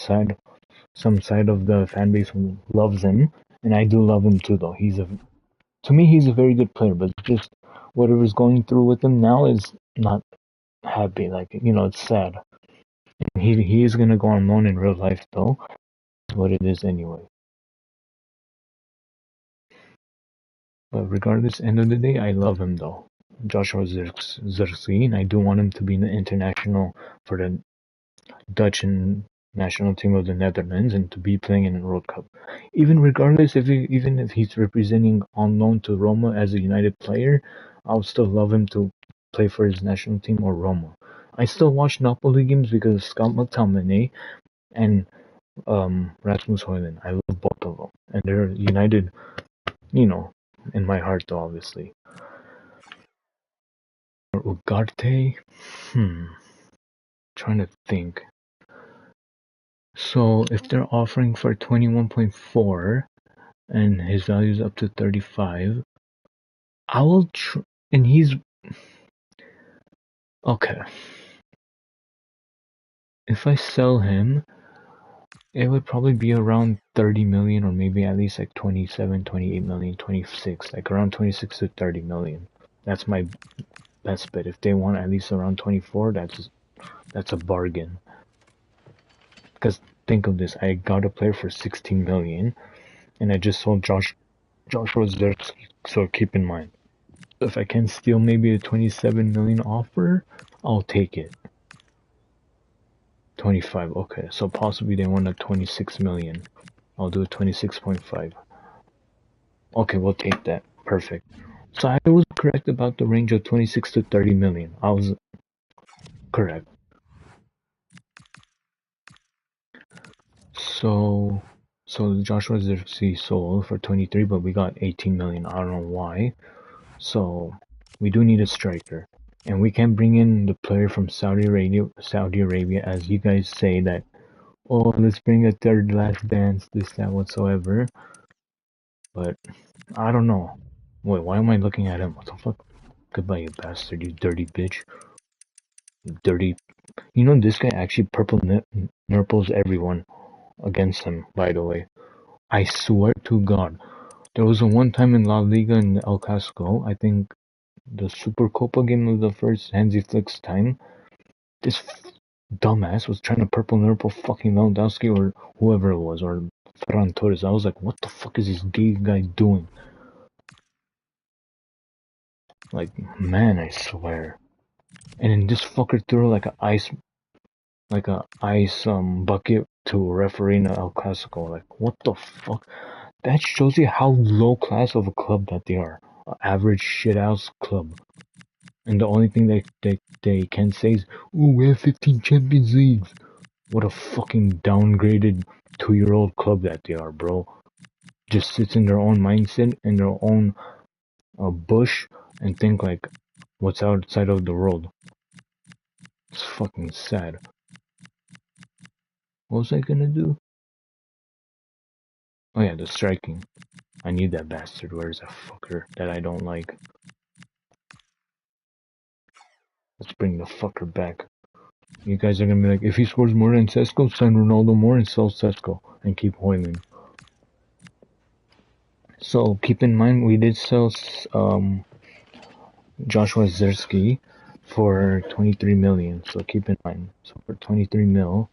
some side of the fan base loves him, and I do love him too. Though to me he's a very good player, but just whatever's going through with him now is not happy. Like, it's sad. He is gonna go on loan in real life though. That's what it is anyway. But regardless, end of the day, I love him though. Joshua Zirkzee, and I do want him to be in the international for the Dutch and national team of the Netherlands and to be playing in the World Cup. Even regardless, even if he's representing on loan to Roma as a United player, I would still love him to play for his national team or Roma. I still watch Napoli games because of Scott McTominay and Rasmus Højlund. I love both of them, and they're United, in my heart, though, obviously. Or Ugarte, trying to think. So if they're offering for 21.4 and his value is up to 35, I will and he's okay. If I sell him, it would probably be around 30 million, or maybe at least like 27, 28 million, 26, like around 26 to 30 million. That's my best bet. If they want at least around 24, that's a bargain. Because think of this, I got a player for 16 million, and I just sold Joshua Zirkzee, so keep in mind. If I can steal maybe a 27 million offer, I'll take it. 25, okay, so possibly they want a 26 million. I'll do a 26.5. Okay, we'll take that. Perfect. So I was correct about the range of 26 to 30 million. I was correct. So Joshua Zirkzee sold for 23, but we got 18 million. I don't know why. So we do need a striker, and we can bring in the player from Saudi Arabia, as you guys say that. Oh, let's bring a third last dance, this, that, whatsoever. But I don't know. Wait, why am I looking at him? What the fuck? Goodbye, you bastard, you dirty bitch. You dirty. This guy actually purple nurples everyone against him, by the way. I swear to God. There was a one time in La Liga in El Casco, I think the Super Copa game of the first Hansi Flick's time, this dumbass was trying to purple nurple fucking Lewandowski or whoever it was, or Ferran Torres. I was like, what the fuck is this gay guy doing? Like, man, I swear. And then this fucker threw like a ice bucket to a referee in El Clasico. Like, what the fuck? That shows you how low class of a club that they are. An average shithouse club. And the only thing they can say is, "Ooh, we have 15 Champions Leagues." What a fucking downgraded 2-year-old club that they are, bro. Just sits in their own mindset, in their own bush, and think like, what's outside of the world. It's fucking sad. What was I gonna do? Oh yeah, the striking. I need that bastard. Where's that fucker that I don't like? Let's bring the fucker back. You guys are gonna be like, if he scores more than Sesko, sign Ronaldo more and sell Sesko and keep Højlund. So keep in mind, we did sell Joshua Zirkzee for 23 million. So keep in mind. So for 23 mil,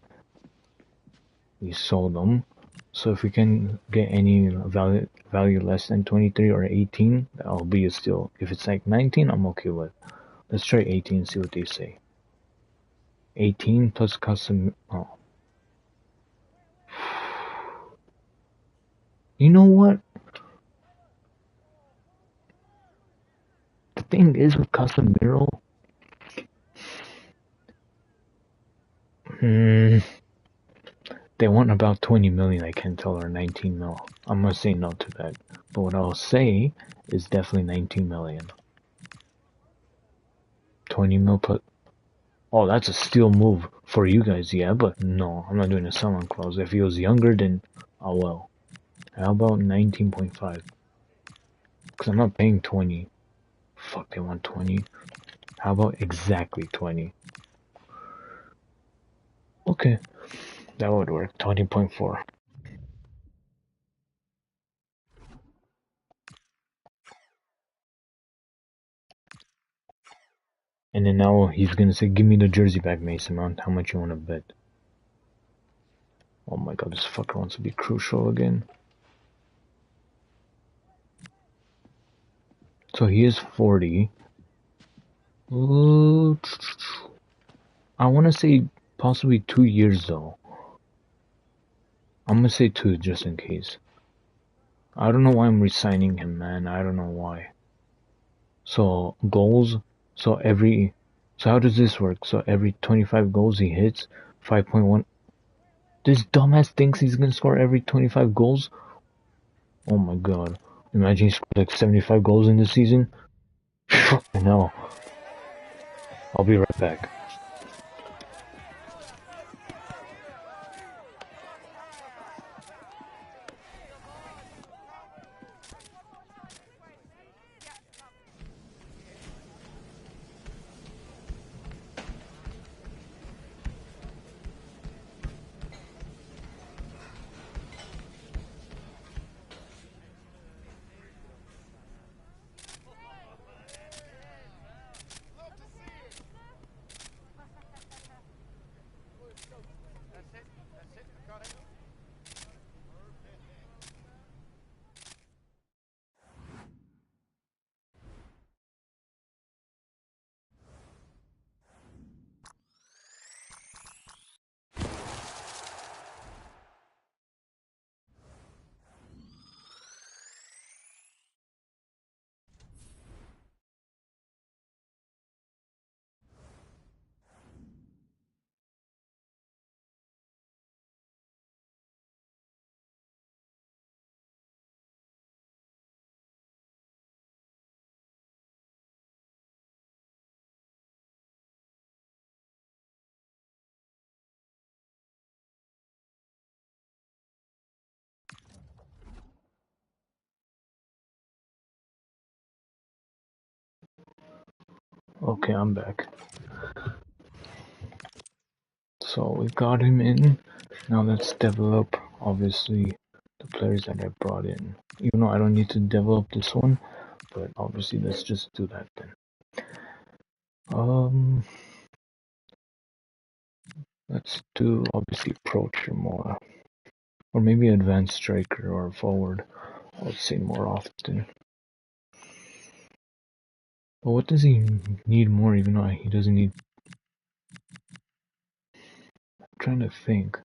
we sold them. So if we can get any value less than 23 or 18, that'll be a steal. If it's like 19, I'm okay with. Let's try 18 and see what they say. 18 plus custom. Oh. You know what? The thing is with Casemiro, they want about 20 million, I can tell, or 19 mil. I'm gonna say no to that. But what I'll say is definitely 19 million. 20 mil per... Oh, that's a steal move for you guys, yeah, but no, I'm not doing a sell-on clause. If he was younger, then oh well. How about 19.5? Because I'm not paying 20. Fuck, they want 20. How about exactly 20? Okay, that would work. 20.4. And then now he's gonna say, give me the jersey back, Mason Mount. How much you wanna bet? Oh my god, this fucker wants to be crucial again. So he is 40. I wanna say possibly 2 years though. I'm gonna say 2 just in case. I don't know why I'm resigning him, man. I don't know why. So goals. So how does this work? So every 25 goals he hits, 5.1. This dumbass thinks he's gonna score every 25 goals. Oh my god! Imagine he scored like 75 goals in this season. No. I'll be right back. Okay, I'm back. So we got him in. Now let's develop, obviously, the players that I brought in. Even though I don't need to develop this one, but obviously let's just do that then. Let's do obviously approacher more, or maybe advanced striker or forward. I'll say more often. But what does he need more? Even though he doesn't need. I'm trying to think.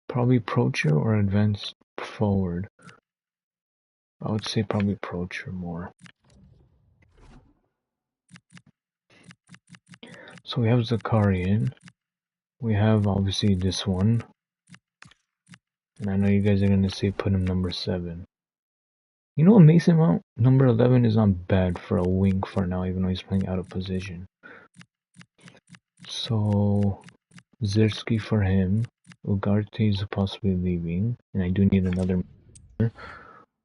Probably approacher or advanced forward. I would say probably approacher more. So we have Zakarian. We have obviously this one. And I know you guys are gonna say put him number 7. You know what, Mason Mount? Number 11 is not bad for a wing for now, even though he's playing out of position. So Zirski for him. Ugarte is possibly leaving. And I do need another midfielder.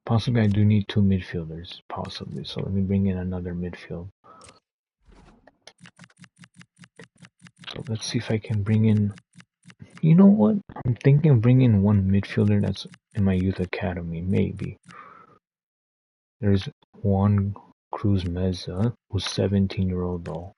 Possibly I do need 2 midfielders. Possibly. So let me bring in another midfield. So let's see if I can bring in. You know what? I'm thinking of bringing in one midfielder that's in my youth academy, maybe. There's Juan Cruz Meza, who's 17-year-old though.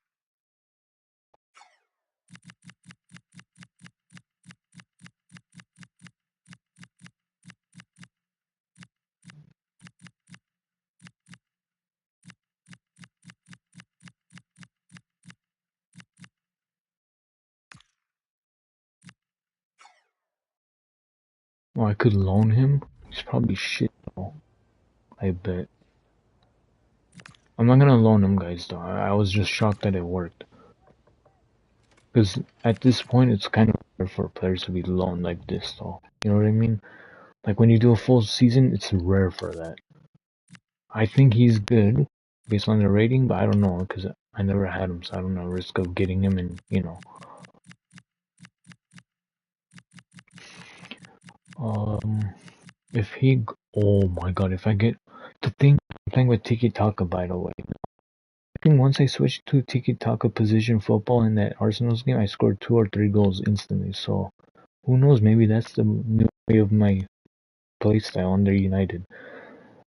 Well, I could loan him. He's probably shit though. I bet. I'm not gonna loan him, guys, though. I was just shocked that it worked. Because at this point, it's kind of rare for players to be loaned like this, though. You know what I mean? Like when you do a full season, it's rare for that. I think he's good based on the rating, but I don't know because I never had him, so I don't know risk of getting him and if he, oh my god, if I get the thing, I'm playing with Tiki Taka by the way. I think once I switched to Tiki Taka position football in that Arsenal's game, I scored 2 or 3 goals instantly. So who knows? Maybe that's the new way of my playstyle under United.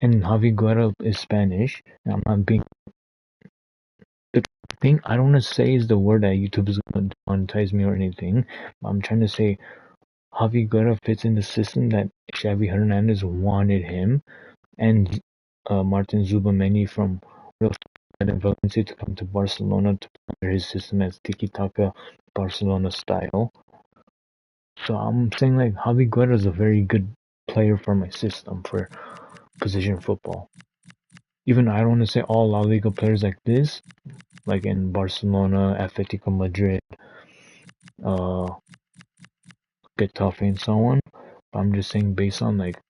And Javi Guerra is Spanish. And I'm not being the thing I don't want to say is the word that YouTube is going to monetize me or anything. I'm trying to say Javi Guerra fits in the system that Xavi Hernandez wanted him and Martin Zubameni from Real Sociedad and Valencia to come to Barcelona to play his system as tiki-taka Barcelona style. So I'm saying like Javi Guerra is a very good player for my system for position football. Even I don't want to say all La Liga players like this, like in Barcelona, Atletico Madrid, uh, Getafe and so on. But I'm just saying based on like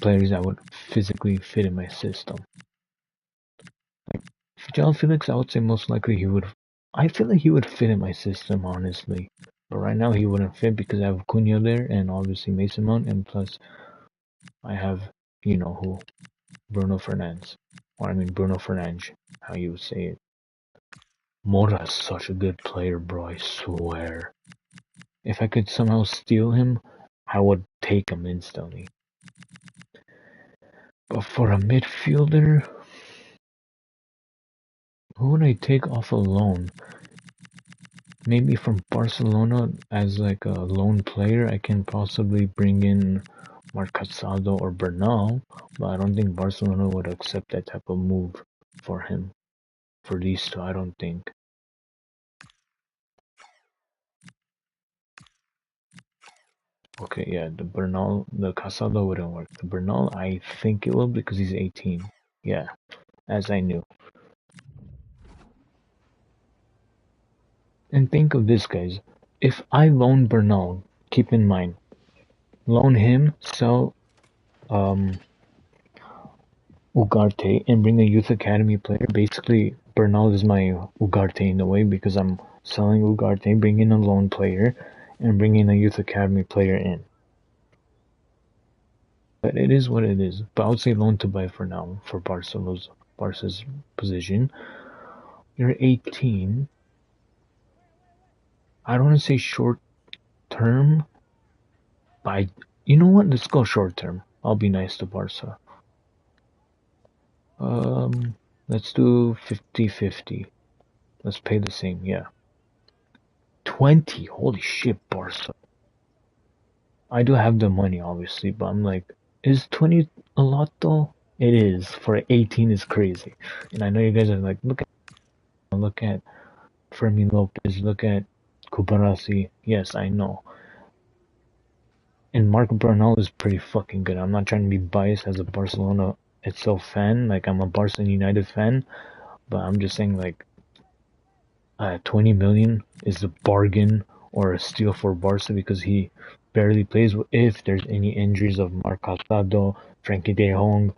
players that would physically fit in my system. Like João Felix, I would say most likely he would. I feel like he would fit in my system, honestly. But right now he wouldn't fit because I have Cunha there and obviously Mason Mount, and plus I have you know who, Bruno Fernandes, or I mean Bruno Fernandes, how you would say it. Mora is such a good player, bro. I swear. If I could somehow steal him, I would take him instantly. But for a midfielder, who would I take off a loan? Maybe from Barcelona as like a lone player, I can possibly bring in Marc Casado or Bernal, but I don't think Barcelona would accept that type of move for him. For these two, I don't think. Okay, yeah, the Casado wouldn't work. The Bernal, I think it will because he's 18. Yeah, as I knew. And think of this, guys. If I loan Bernal, keep in mind, loan him, sell Ugarte and bring a youth academy player. Basically, Bernal is my Ugarte in a way because I'm selling Ugarte, bringing a loan player, and bringing a youth academy player in. But it is what it is. But I would say loan to buy for now for Barca's position. You're 18. I don't want to say short term, but you know what? Let's go short term. I'll be nice to Barca. Let's do 50-50. Let's pay the same, yeah. 20, holy shit, Barca. I do have the money, obviously, but I'm like, is 20 a lot though? It is. For 18 is crazy. And I know you guys are like, look at Fermin Lopez, look at Kubarasi. Yes, I know. And Marco Bernal is pretty fucking good. I'm not trying to be biased as a Barcelona itself fan. Like, I'm a Barcelona United fan. But I'm just saying, like, 20 million is a bargain or a steal for Barca because he barely plays if there's any injuries of Marc Casado, Frankie de Jong,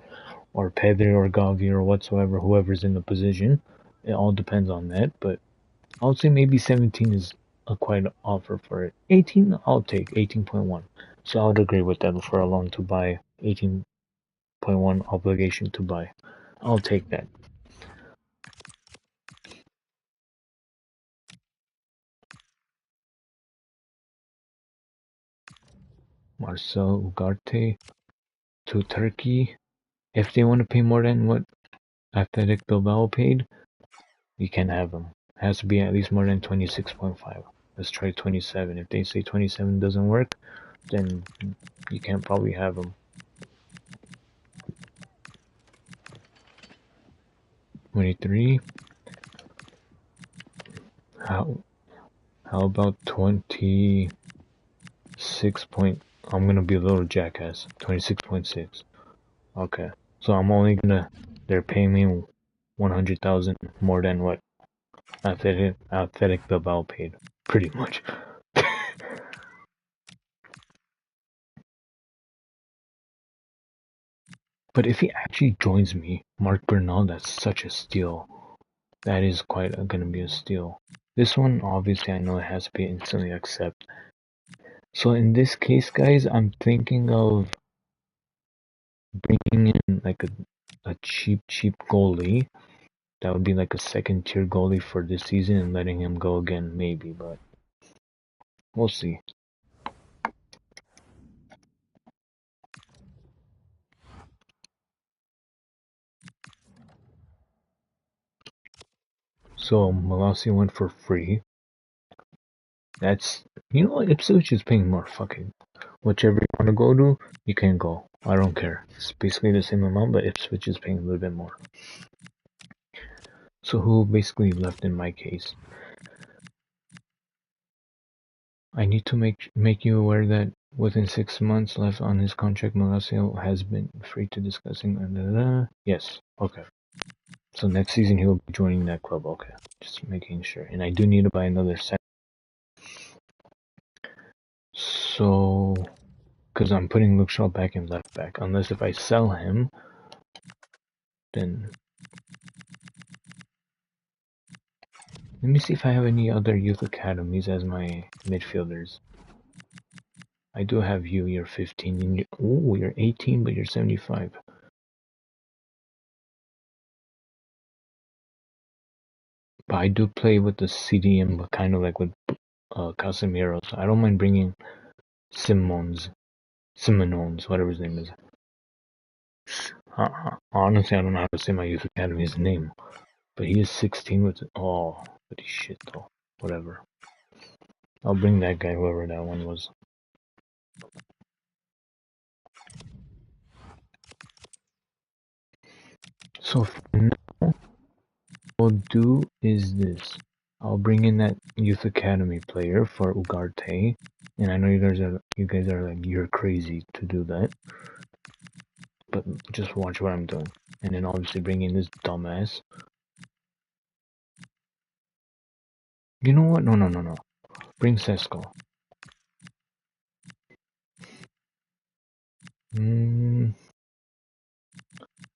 or Pedri or Gavi or whatsoever, whoever's in the position. It all depends on that, but I would say maybe 17 is a quite offer for it. 18, I'll take 18.1. So I would agree with that for a loan to buy, 18.1 obligation to buy. I'll take that. Marcel Ugarte to Turkey. If they want to pay more than what Athletic Bilbao paid, you can have them. It has to be at least more than 26.5. Let's try 27. If they say 27 doesn't work, then you can't probably have them. 23. How about 26 point? I'm gonna be a little jackass. 26.6. Okay. So I'm only gonna. They're paying me 100,000 more than what Athletic Bilbao paid, pretty much. But if he actually joins me, Mark Bernal, that's such a steal. That is gonna be a steal. This one, obviously, I know it has to be instantly accept. So in this case, guys, I'm thinking of bringing in like a cheap goalie. That would be like a second tier goalie for this season and letting him go again, maybe, but we'll see. So Malacia went for free. That's, you know what, Ipswich is paying more. Fucking whichever you want to go to, you can go. I don't care. It's basically the same amount, but Ipswich is paying a little bit more. So who basically left in my case? I need to make you aware that within 6 months left on his contract, Malacia has been free to discussing. Yes. Okay. So next season he'll be joining that club. Okay. Just making sure. And I do need to buy another set. So, because I'm putting Lershow back in left back. Unless if I sell him, then let me see if I have any other youth academies as my midfielders. I do have you. You're 15. And you're 18, but you're 75. But I do play with the CDM, but kind of like with Casemiro. So I don't mind bringing Simones, whatever his name is. Honestly, I don't know how to say my youth academy's name. But he is 16 with oh, but he's shit though. Whatever. I'll bring that guy, whoever that one was. So for now, what I'll do is this. I'll bring in that youth academy player for Ugarte, and I know you guys are like, you're crazy to do that, but just watch what I'm doing. And then obviously bring in this dumbass. You know what? No. Bring Sesko.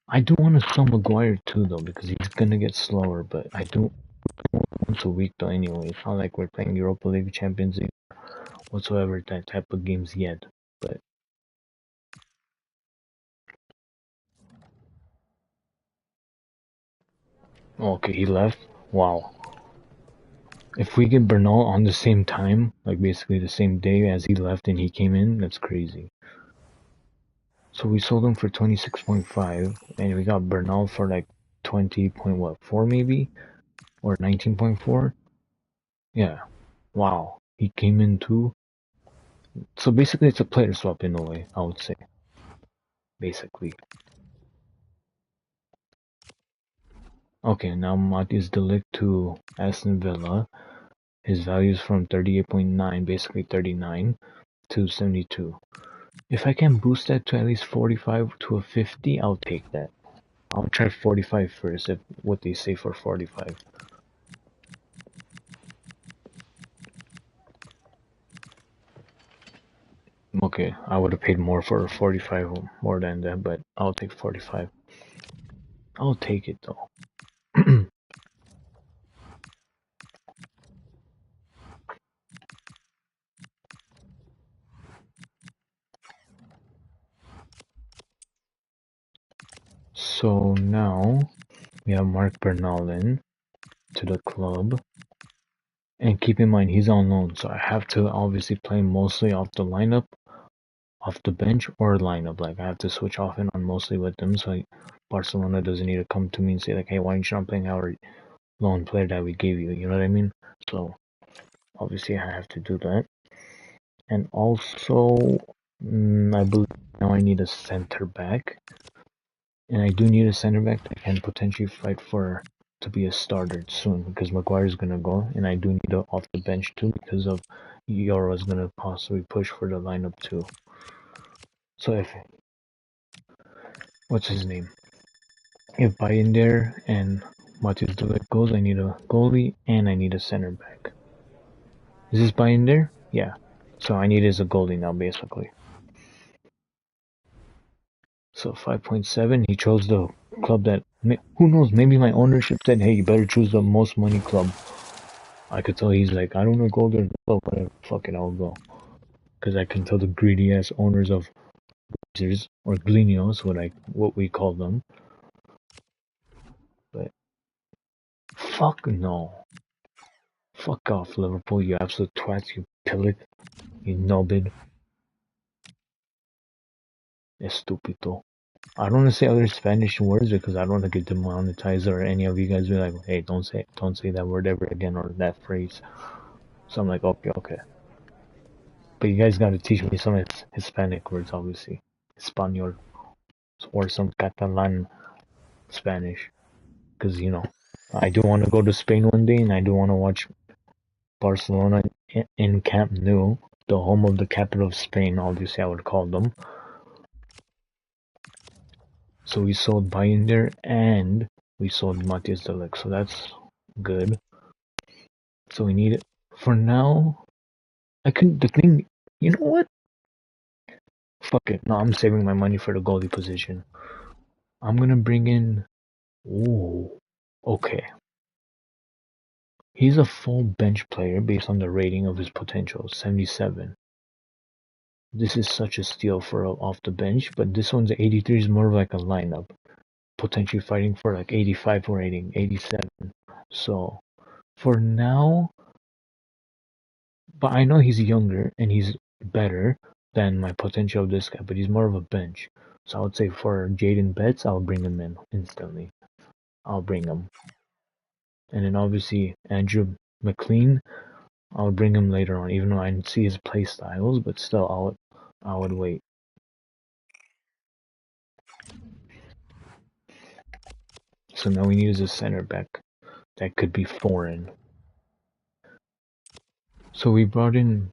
I do want to sell Maguire too, though, because he's gonna get slower. But I do once a week, though. Anyway, it's not like we're playing Europa League, Champions League, whatsoever that type of games yet. But okay, he left. Wow. If we get Bernal on the same time, like basically the same day as he left and he came in, that's crazy. So we sold him for 26.5, and we got Bernal for like 20.4 maybe, or 19.4. Yeah. Wow. He came in too. So basically, it's a player swap in a way, I would say. Basically. Okay, now Matthias de Ligt to Aston Villa. His value is from 38.9, basically 39, to 72. If I can boost that to at least 45 to a 50, I'll take that. I'll try 45 first, if what they say for 45. Okay, I would have paid more for 45, more than that, but I'll take 45. I'll take it though. So now we have Mark Bernalin to the club. And keep in mind, he's on loan, so I have to obviously play mostly off the lineup, off the bench, or lineup. Like, I have to switch off and on mostly with them, so Barcelona doesn't need to come to me and say, like, hey, why aren't you not playing our loan player that we gave you? You know what I mean? So, obviously, I have to do that. And also, I believe now I need a center back. And I do need a center back that can potentially fight to be a starter soon, because Maguire's gonna go, and I do need off the bench too because of Euro's gonna possibly push for the lineup too. So if what's his name? If Bayender and Matheus de Ligt goes, I need a goalie, and I need a center back. Is this buy in there? Yeah. So I need is a goalie now, basically. So 5.7, he chose the club that, who knows, maybe my ownership said, hey, you better choose the most money club. I could tell he's like, I don't know, go there, whatever, fuck it, I'll go. Because I can tell the greedy ass owners of Blazers, or Glinios, what we call them. But, fuck no. Fuck off, Liverpool, you absolute twats, you pillock, you knobhead. Estúpido. I don't want to say other Spanish words because I don't want to get demonetized or any of you guys be like, hey, don't say that word ever again or that phrase. So I'm like, okay. But you guys got to teach me some Hispanic words, obviously. Espanol or some Catalan Spanish. Because, I do want to go to Spain one day and I do want to watch Barcelona in Camp Nou, the home of the capital of Spain, obviously I would call them. So we sold Binder and we sold Matheus de Ligt, so that's good. So we need it. For now, you know what? Fuck it. No, I'm saving my money for the goalie position. I'm gonna bring in, ooh, okay. He's a full bench player based on the rating of his potential, 77. This is such a steal for off the bench, but this one's 83 is more of like a lineup. Potentially fighting for like 85 or 87. So, for now, but I know he's younger and he's better than my potential of this guy, but he's more of a bench. So I would say for Jaden Betts, I'll bring him in instantly. I'll bring him. And then obviously Andrew McLean, I'll bring him later on, even though I didn't see his play styles, but still I would wait. So now we need is a center back that could be foreign. So we brought in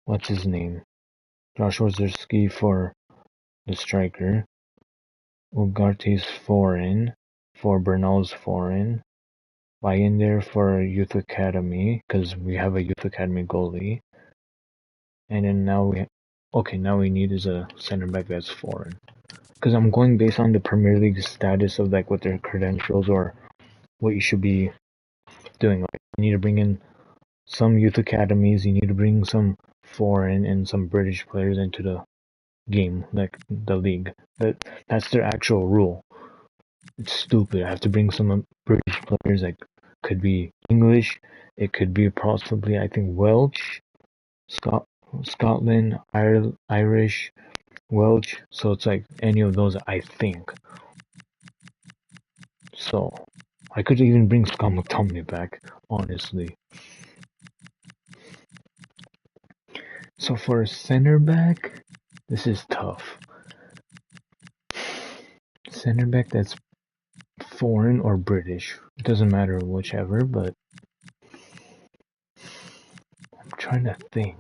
what's his name? Josh Wozerski for the striker. Ugarte's foreign, for Bernal's foreign. Buy in there for youth academy because we have a youth academy goalie. And then now we need is a center back that's foreign. Because I'm going based on the Premier League status of like what their credentials or what you should be doing. Like you need to bring in some youth academies, you need to bring some foreign and some British players into the game, like the league. That's their actual rule. It's stupid. I have to bring some British players that could be English. It could be possibly, I think, Welsh, Scotland, Irish, Welsh. So it's like any of those, I think. So I could even bring Scott McTominay back, honestly. So for a center back, this is tough. Center back that's foreign or British. It doesn't matter whichever, but I'm trying to think.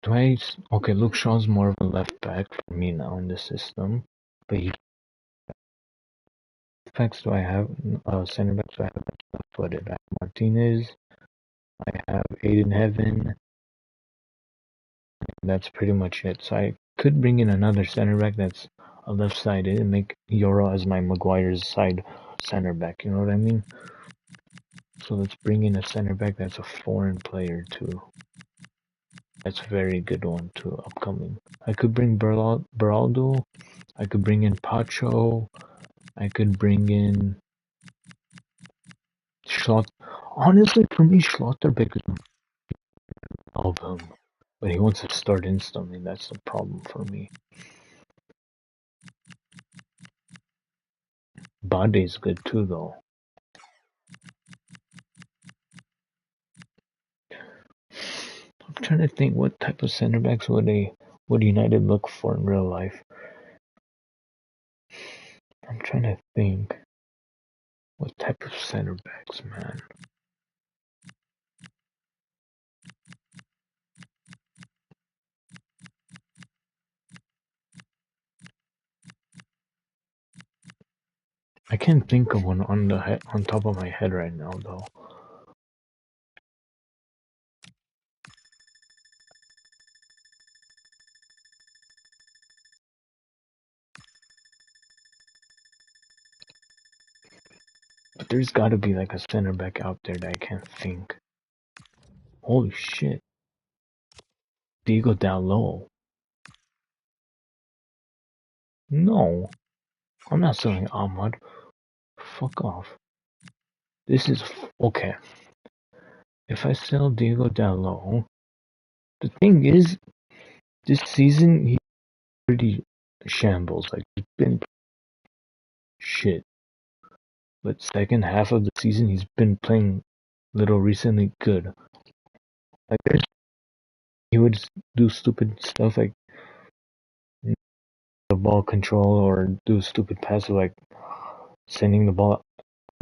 Okay, Luke Shaw's more of a left back for me now in the system. But backs do I have? Center backs do I have left footed? I have Martinez, I have Aiden Heaven, and that's pretty much it. So I could bring in another center back that's a left sided and make Yoro as my Maguire's side center back, you know what I mean? So let's bring in a center back that's a foreign player too. That's a very good one too, upcoming. I could bring Beraldo, I could bring in Pacho, I could bring in Honestly, for me, Schlotterbeck is of him, but he wants to start instantly. That's the problem for me. Bade's good too, though. I'm trying to think what type of center backs would United look for in real life. I'm trying to think what type of center backs, man. I can't think of one on top of my head right now, though. But there's got to be like a center back out there that I can't think. Holy shit. Diego Dalot. No. I'm not selling Ahmad. Fuck off. This is... Okay. If I sell Diego Dalot... The thing is, this season, he's pretty shambles. Like, he's been shit. But second half of the season, he's been playing little recently good. Like, he would do stupid stuff like the ball control or do stupid passes like sending the ball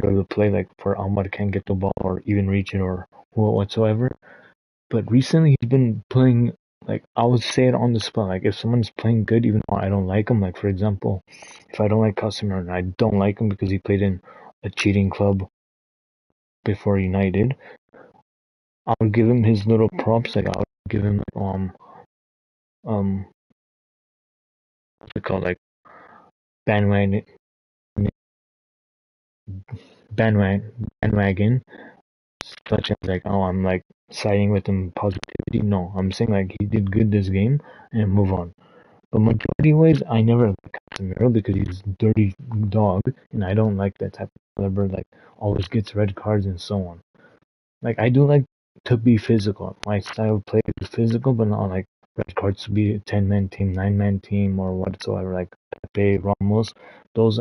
out of the play like for Ahmad can't get the ball or even reach it or whatsoever. But recently he's been playing like I would say it on the spot. Like if someone's playing good even though I don't like him, like for example, if I don't like Casemiro and I don't like him because he played in a cheating club before United, I would give him his little props. Like I would give him what's it called, like bandwagon bandwagon, such as like, oh, I'm like siding with him positivity. No, I'm saying like he did good this game and move on. But majority ways, I never like Casemiro because he's a dirty dog, and I don't like that type of caliber. Like always gets red cards and so on. Like I do like to be physical. My style of play is physical, but not like red cards to be a 10-man team, 9-man team, or whatsoever. Like Pepe, Ramos, those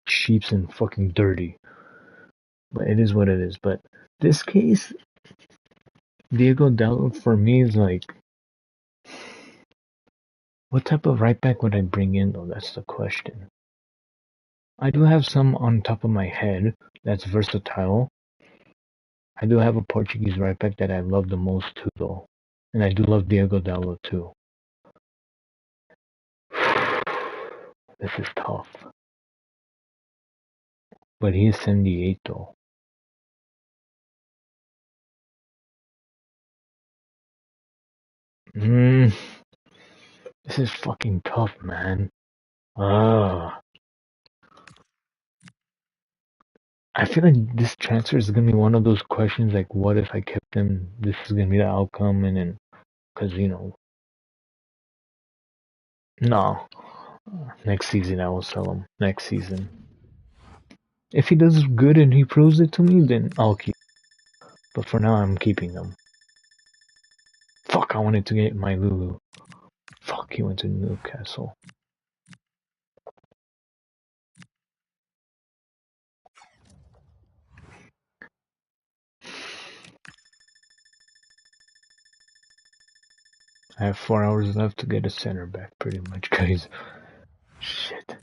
sheeps and fucking dirty. But it is what it is. But this case, Diego Dalot for me is like, what type of right back would I bring in though? That's the question. I do have some on top of my head that's versatile. I do have a Portuguese right back that I love the most too though. And I do love Diego Dalot too. This is tough. But he is 78 though. This is fucking tough, man. I feel like this transfer is gonna be one of those questions like, what if I kept him? This is gonna be the outcome, and then, cause no, next season I will sell him. Next season, if he does good and he proves it to me, then I'll keep. But for now, I'm keeping him. Fuck, I wanted to get my Lulu. Fuck, he went to Newcastle. I have 4 hours left to get a center back, pretty much, guys. Shit.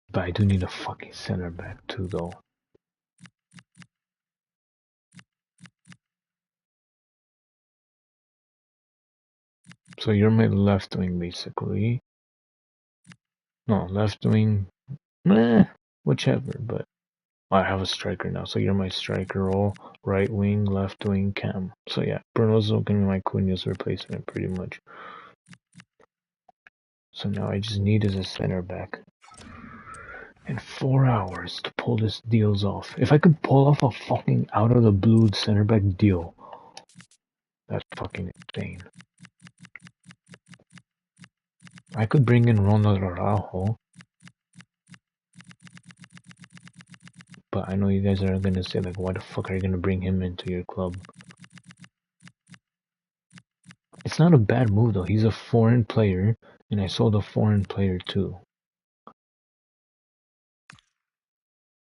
But I do need a fucking center back too, though. So you're my left wing, basically. No, left wing, whichever, but I have a striker now, so you're my striker role, right wing, left wing, cam. So yeah, Bruno's gonna be my Cunha's replacement, pretty much. So now I just need as a center back. And 4 hours to pull this deals off. If I could pull off a fucking out of the blue center back deal, that's fucking insane. I could bring in Ronald Araujo, but I know you guys are gonna say like, why the fuck are you gonna bring him into your club? It's not a bad move though. He's a foreign player, and I sold a foreign player too.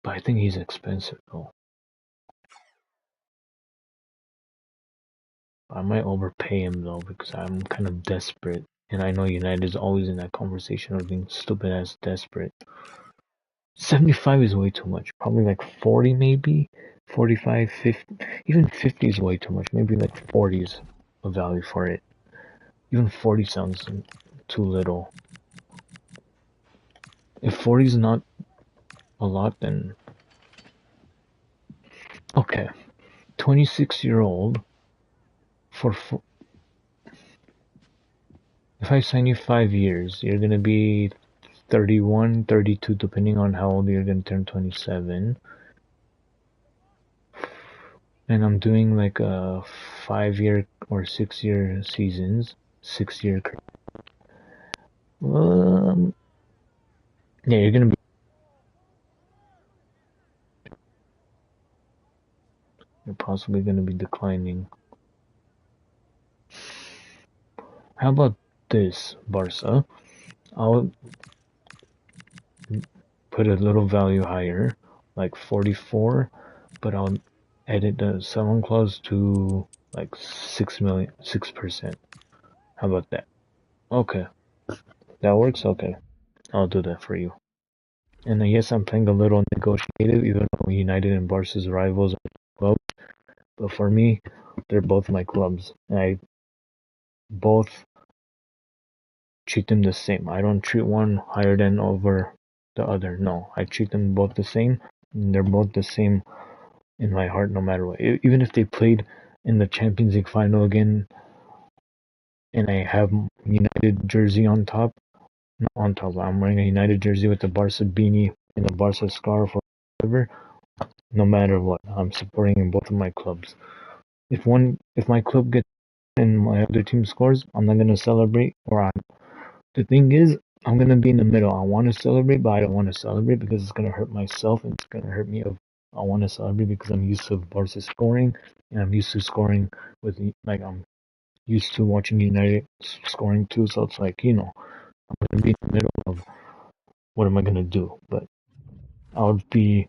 But I think he's expensive though. I might overpay him though because I'm kind of desperate. And I know United is always in that conversation of being stupid ass desperate. 75 is way too much. Probably like 40 maybe. 45, 50. Even 50 is way too much. Maybe like 40 is a value for it. Even 40 sounds too little. If 40 is not a lot, then okay. 26-year-old for if I sign you 5 years, you're gonna be 31, 32, depending on how old you're gonna turn 27. And I'm doing like a 5-year or 6-year seasons, 6-year. Um, yeah, you're possibly gonna be declining. How about this, Barca? I'll put a little value higher, like 44, but I'll edit the sell-on clause to like 6%. How about that? Okay, that works. Okay, I'll do that for you. And yes, I'm playing a little negotiated, even though United and Barca's rivals are clubs. But for me, they're both my clubs, and I both treat them the same. I don't treat one higher than over the other. No, I treat them both the same. And they're both the same in my heart, no matter what. Even if they played in the Champions League final again, and I have United jersey on top, not on top. I'm wearing a United jersey with the Barca beanie and the Barca scarf or whatever. No matter what, I'm supporting in both of my clubs. If my club gets and my other team scores, I'm not gonna celebrate. The thing is, I'm gonna be in the middle. I want to celebrate, but I don't want to celebrate because it's gonna hurt myself and it's gonna hurt me. I want to celebrate because I'm used to Barca scoring and I'm used to scoring with like I'm used to watching United scoring too. So it's like I'm gonna be in the middle of what am I gonna do? But I'll be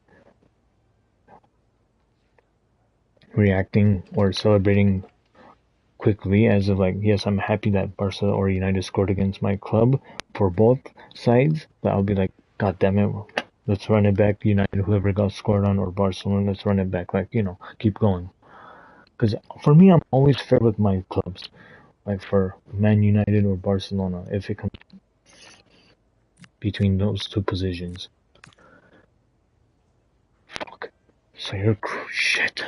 reacting or celebrating quickly as of like, yes, I'm happy that Barca or United scored against my club for both sides. But I'll be like, God damn it, let's run it back. United, whoever got scored on, or Barcelona, let's run it back. Like, keep going. Because for me, I'm always fair with my clubs. Like for Man United or Barcelona, if it comes between those two positions. Fuck. So you're shit.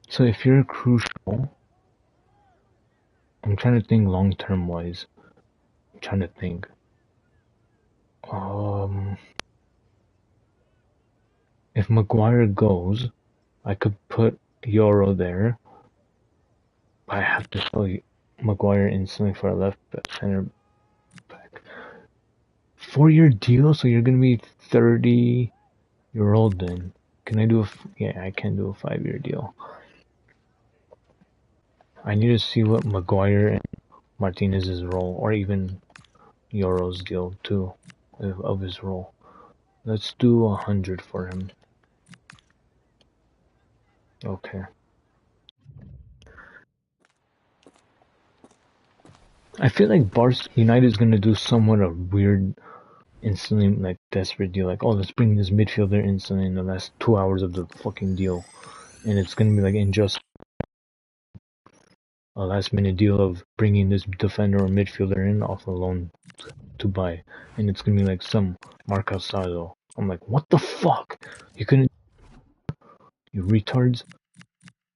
So if you're crucial, I'm trying to think long term wise. I'm trying to think. Um, if Maguire goes, I could put Euro there, but I have to sell Maguire instantly for a left center back. 4-year deal, so you're gonna be 30-year old then. Can I do yeah, I can do a 5-year deal. I need to see what Maguire and Martinez's role, or even Euro's deal too, of his role. Let's do 100 for him. Okay. I feel like United is gonna do somewhat a weird, instantly like desperate deal. Like, oh, let's bring this midfielder instantly in the last 2 hours of the fucking deal, and it's gonna be like a last minute deal of bringing this defender or midfielder in off a loan to buy, and it's gonna be like some Marc Asado. I'm like, what the fuck? You couldn't, you retards.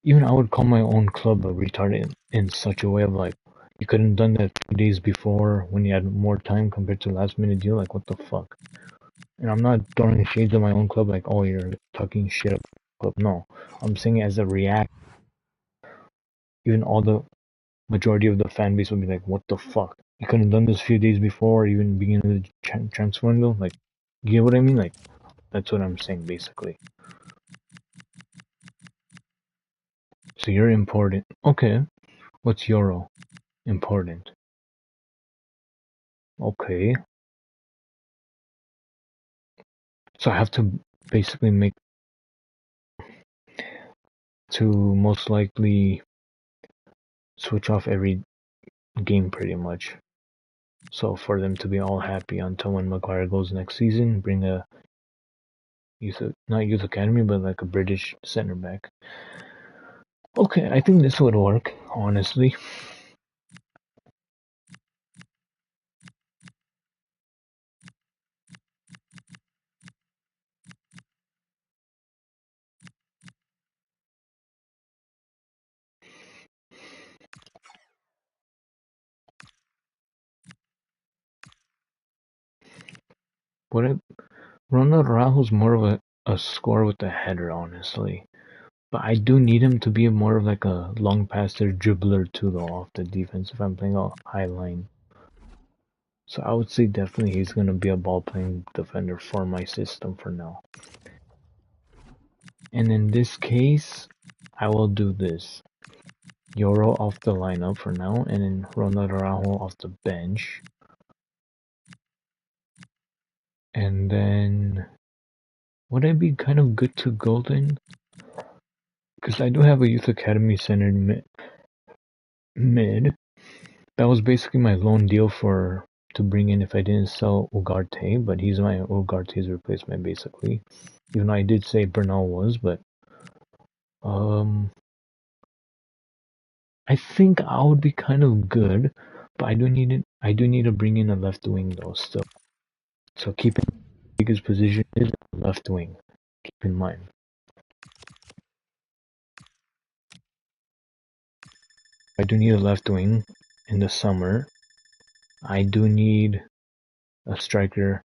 Even I would call my own club a retard in such a way of like, you couldn't have done that 2 days before when you had more time compared to last minute deal. Like, what the fuck? And I'm not throwing shades at my own club like, oh, you're talking shit about the club. No, I'm saying it as a react. Even all the majority of the fan base would be like, what the fuck? You couldn't have done this a few days before, or even beginning of the transfer window. Like, you get what I mean? Like, that's what I'm saying basically. So you're important. Okay, what's Euro? Important. Okay. So I have to basically make to most likely switch off every game pretty much. So for them to be all happy until when Maguire goes next season, bring a not youth academy, but like a British center back. Okay, I think this would work, honestly. Ronald Araujo's more of a scorer with a header, honestly. But I do need him to be more of like a long passer, dribbler too, though, off the defense if I'm playing a high line. So I would say definitely he's going to be a ball-playing defender for my system for now. And in this case, I will do this. Euro off the lineup for now, and then Ronald Araujo off the bench. And then, would I be kind of good to go then? Because I do have a youth academy centered mid. That was basically my loan deal to bring in if I didn't sell Ugarte, but he's my Ugarte's replacement basically. Even though I did say Bernal was, but I think I would be kind of good, but I do need it. I do need to bring in a left wing though still. So keep in his position is left wing. Keep in mind. I do need a left wing in the summer. I do need a striker,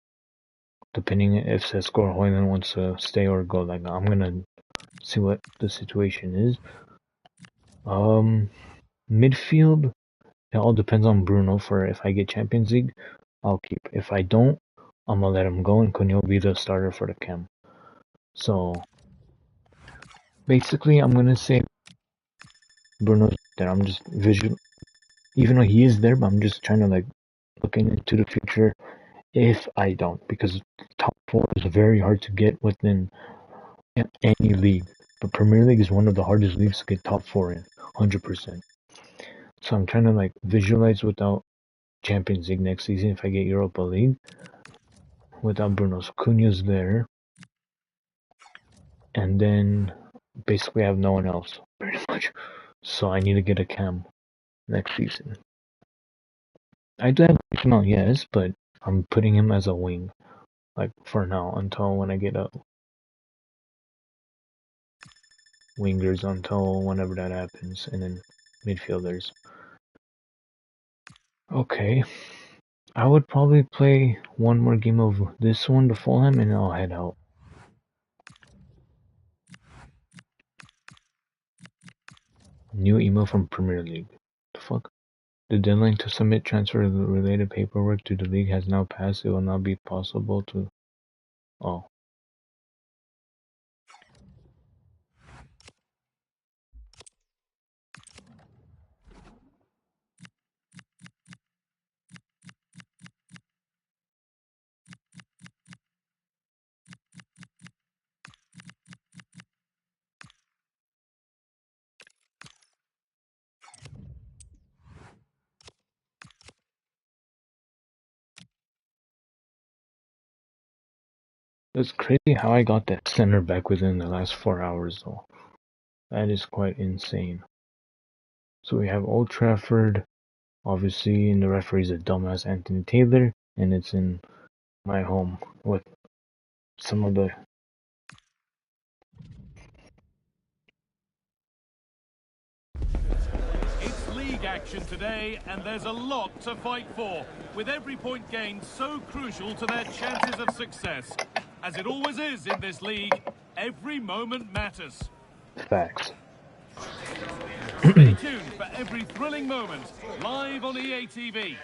depending if Cesco Hoyland wants to stay or go. Like I'm gonna see what the situation is. Midfield, it all depends on Bruno. For if I get Champions League, I'll keep. If I don't, I'm gonna let him go, and Cunha will be the starter for the cam. So basically, I'm gonna say Bruno's there. I'm just visual, even though he is there, but I'm just trying to like looking into the future. If I don't, because top four is very hard to get within any league, but Premier League is one of the hardest leagues to get top four in, 100%. So I'm trying to like visualize without Champions League next season if I get Europa League, without Bruno. So Cunha's there, and then basically I have no one else, pretty much. So I need to get a cam next season. I do have Arsenal, yes, but I'm putting him as a wing, like for now, until when I get a wingers, until whenever that happens, and then midfielders. Okay, I would probably play one more game of this one to Fulham, and I'll head out. New email from Premier League. The fuck? The deadline to submit transfer-related paperwork to the league has now passed. It will not be possible to... Oh. It's crazy how I got that center back within the last 4 hours, though. That is quite insane. So we have Old Trafford, obviously, and the referee's a dumbass Anthony Taylor, and it's in my home with some of the... It's league action today, and there's a lot to fight for, with every point gained so crucial to their chances of success. As it always is in this league, every moment matters. Facts. Stay tuned for every thrilling moment, live on EA TV.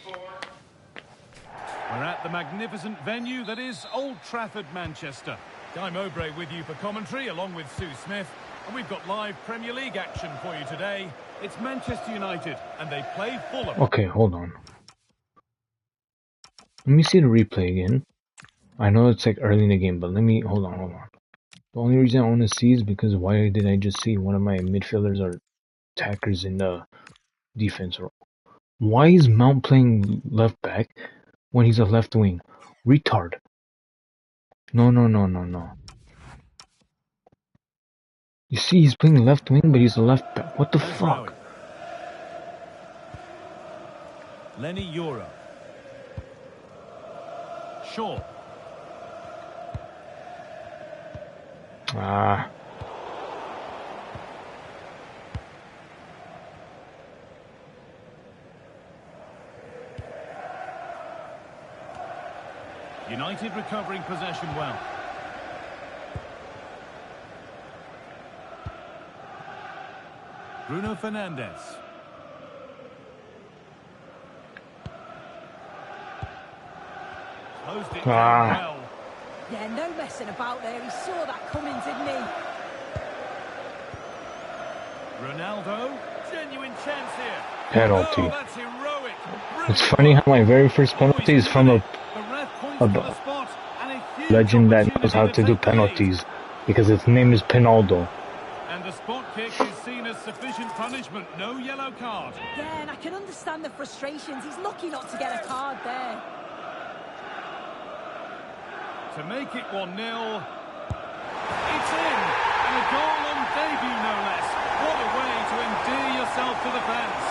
We're at the magnificent venue that is Old Trafford, Manchester. Guy Mowbray with you for commentary, along with Sue Smith. And we've got live Premier League action for you today. It's Manchester United, and they play Fulham. Okay, hold on. Let me see the replay again. I know it's like early in the game, but hold on. The only reason I want to see is because why did I just see one of my midfielders or attackers in the defense role? Why is Mount playing left back when he's a left wing? Retard. No. You see, he's playing left wing, but he's a left back. What the fuck? Lenny Euro. Shaw. Ah. United recovering possession well. Bruno Fernandes. Closed it down well. Yeah, no messing about there. He saw that coming, didn't he? Ronaldo. Genuine chance here. Penalty. Oh, that's heroic. It's funny how my very first penalty is from a legend that knows how to do penalties, because its name is Pinaldo. And the spot kick is seen as sufficient punishment. No yellow card. Yeah, and I can understand the frustrations. He's lucky not to get a card there. To make it 1-0. It's in. And a goal on debut, no less. What a way to endear yourself to the fans.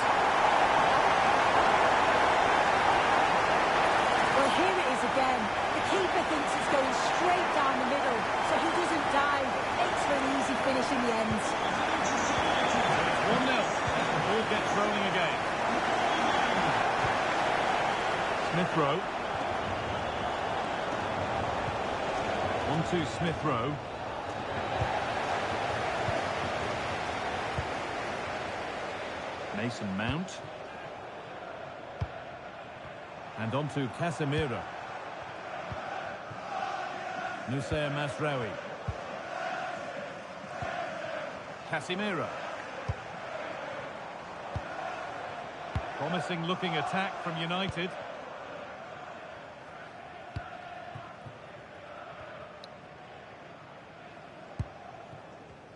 Well, here it is again. The keeper thinks it's going straight down the middle, so he doesn't dive. Makes for an easy finish in the end. So it's 1-0. And the ball gets rolling again. Smith Rowe. 1-2 Smith Rowe. Mason Mount. And on to Casemiro. Nusayr Masraoui. Casemiro. Promising looking attack from United.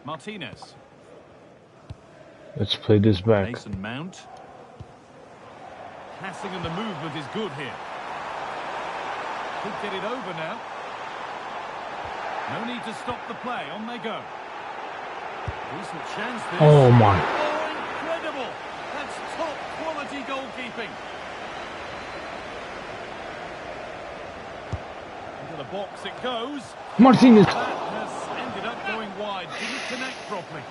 Martinez. Let's play this back. Mason Mount. Passing and the movement is good here. Could get it over now. No need to stop the play. On they go. Decent chance this. Oh my. Oh, incredible. That's top quality goalkeeping. Into the box it goes. Martinez. That has ended up going wide. Didn't connect properly.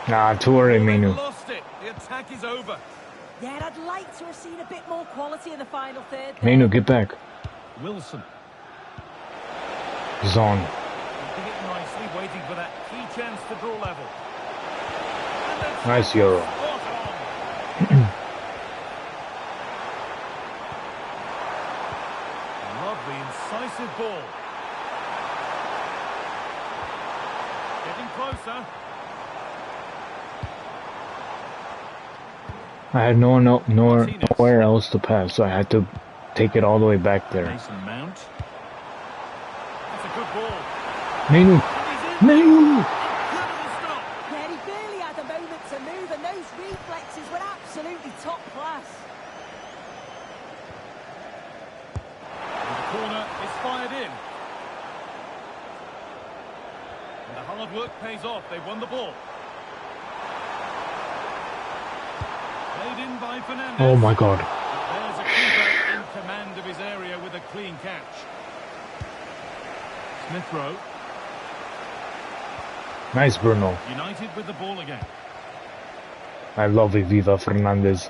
Nah, too early, Menu. Lost it. The attack is over. Yeah, I'd like to have seen a bit more quality in the final third. Menu, get back. Wilson. Zone. Keeping it nicely, waiting for that key chance to draw level. Nice Euro. Spot on. Lovely, incisive ball. Getting closer. I had nowhere else to pass, so I had to take it all the way back there. Mason Mount. That's a good ball. Menu! Menu! Incredible stop. Yeah, he barely had a moment to move, and those reflexes were absolutely top class. And the corner is fired in. And the hard work pays off. They've won the ball. Played in by Fernandes. Oh my god. There's a keeper in command of his area with a clean catch. Smith Rowe. Nice, Bruno. United with the ball again. I love it, Viva Fernandes.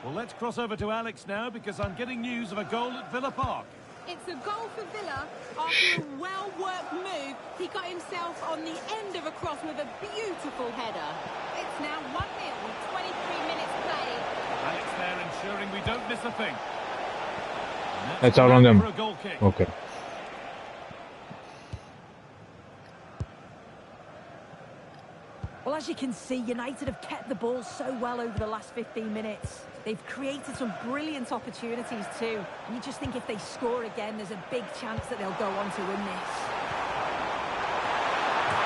Well, let's cross over to Alex now, because I'm getting news of a goal at Villa Park. It's a goal for Villa. After a well-worked move, he got himself on the end of a cross with a beautiful header. It's now 1-0 with 23 minutes played. Alex there ensuring we don't miss a thing. That's out on them. For a goal kick. Okay. Well, as you can see, United have kept the ball so well over the last 15 minutes. They've created some brilliant opportunities too. And you just think if they score again, there's a big chance that they'll go on to win this.